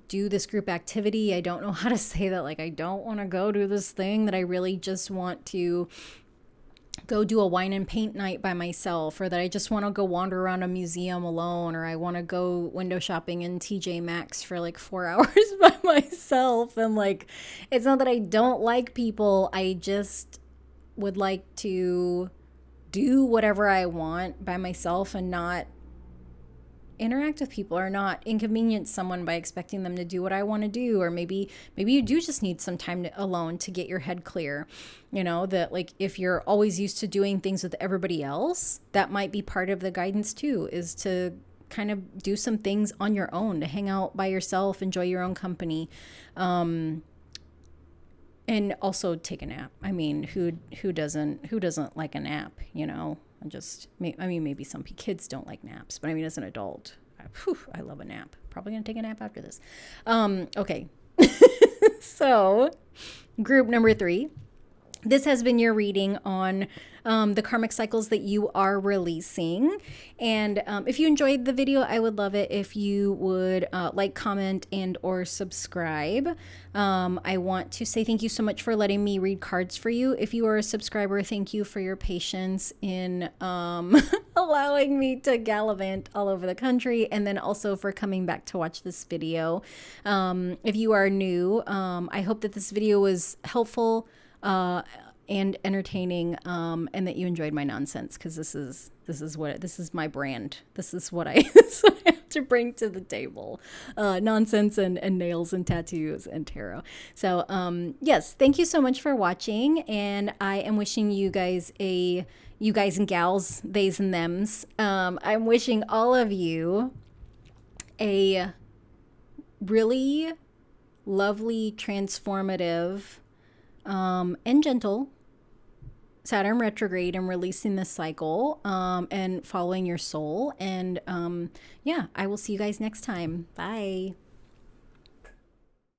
do this group activity. I don't know how to say that like I don't want to go do this thing, that I really just want to go do a wine and paint night by myself, or that I just want to go wander around a museum alone, or I want to go window shopping in TJ Maxx for like 4 hours by myself. And like, it's not that I don't like people. I just would like to do whatever I want by myself and not interact with people, or not inconvenience someone by expecting them to do what I want to do. Or maybe you do just need some time alone to get your head clear. You know, that like, if you're always used to doing things with everybody else, that might be part of the guidance too, is to kind of do some things on your own, to hang out by yourself, enjoy your own company. And also take a nap. I mean, who doesn't like a nap, you know? Maybe some kids don't like naps, but I mean, as an adult, I love a nap. Probably gonna take a nap after this. Okay. So, group number 3. This has been your reading on the karmic cycles that you are releasing. And if you enjoyed the video, I would love it if you would like, comment, and or subscribe. I want to say thank you so much for letting me read cards for you. If you are a subscriber, thank you for your patience in allowing me to gallivant all over the country, and then also for coming back to watch this video. If you are new, I hope that this video was helpful and entertaining, and that you enjoyed my nonsense, because this is my brand. This is what I have to bring to the table. Nonsense and nails and tattoos and tarot. So yes, thank you so much for watching, and I am wishing you guys and gals, theys and thems, I'm wishing all of you a really lovely, transformative, and gentle Saturn retrograde, and releasing this cycle, and following your soul. And yeah, I will see you guys next time. Bye.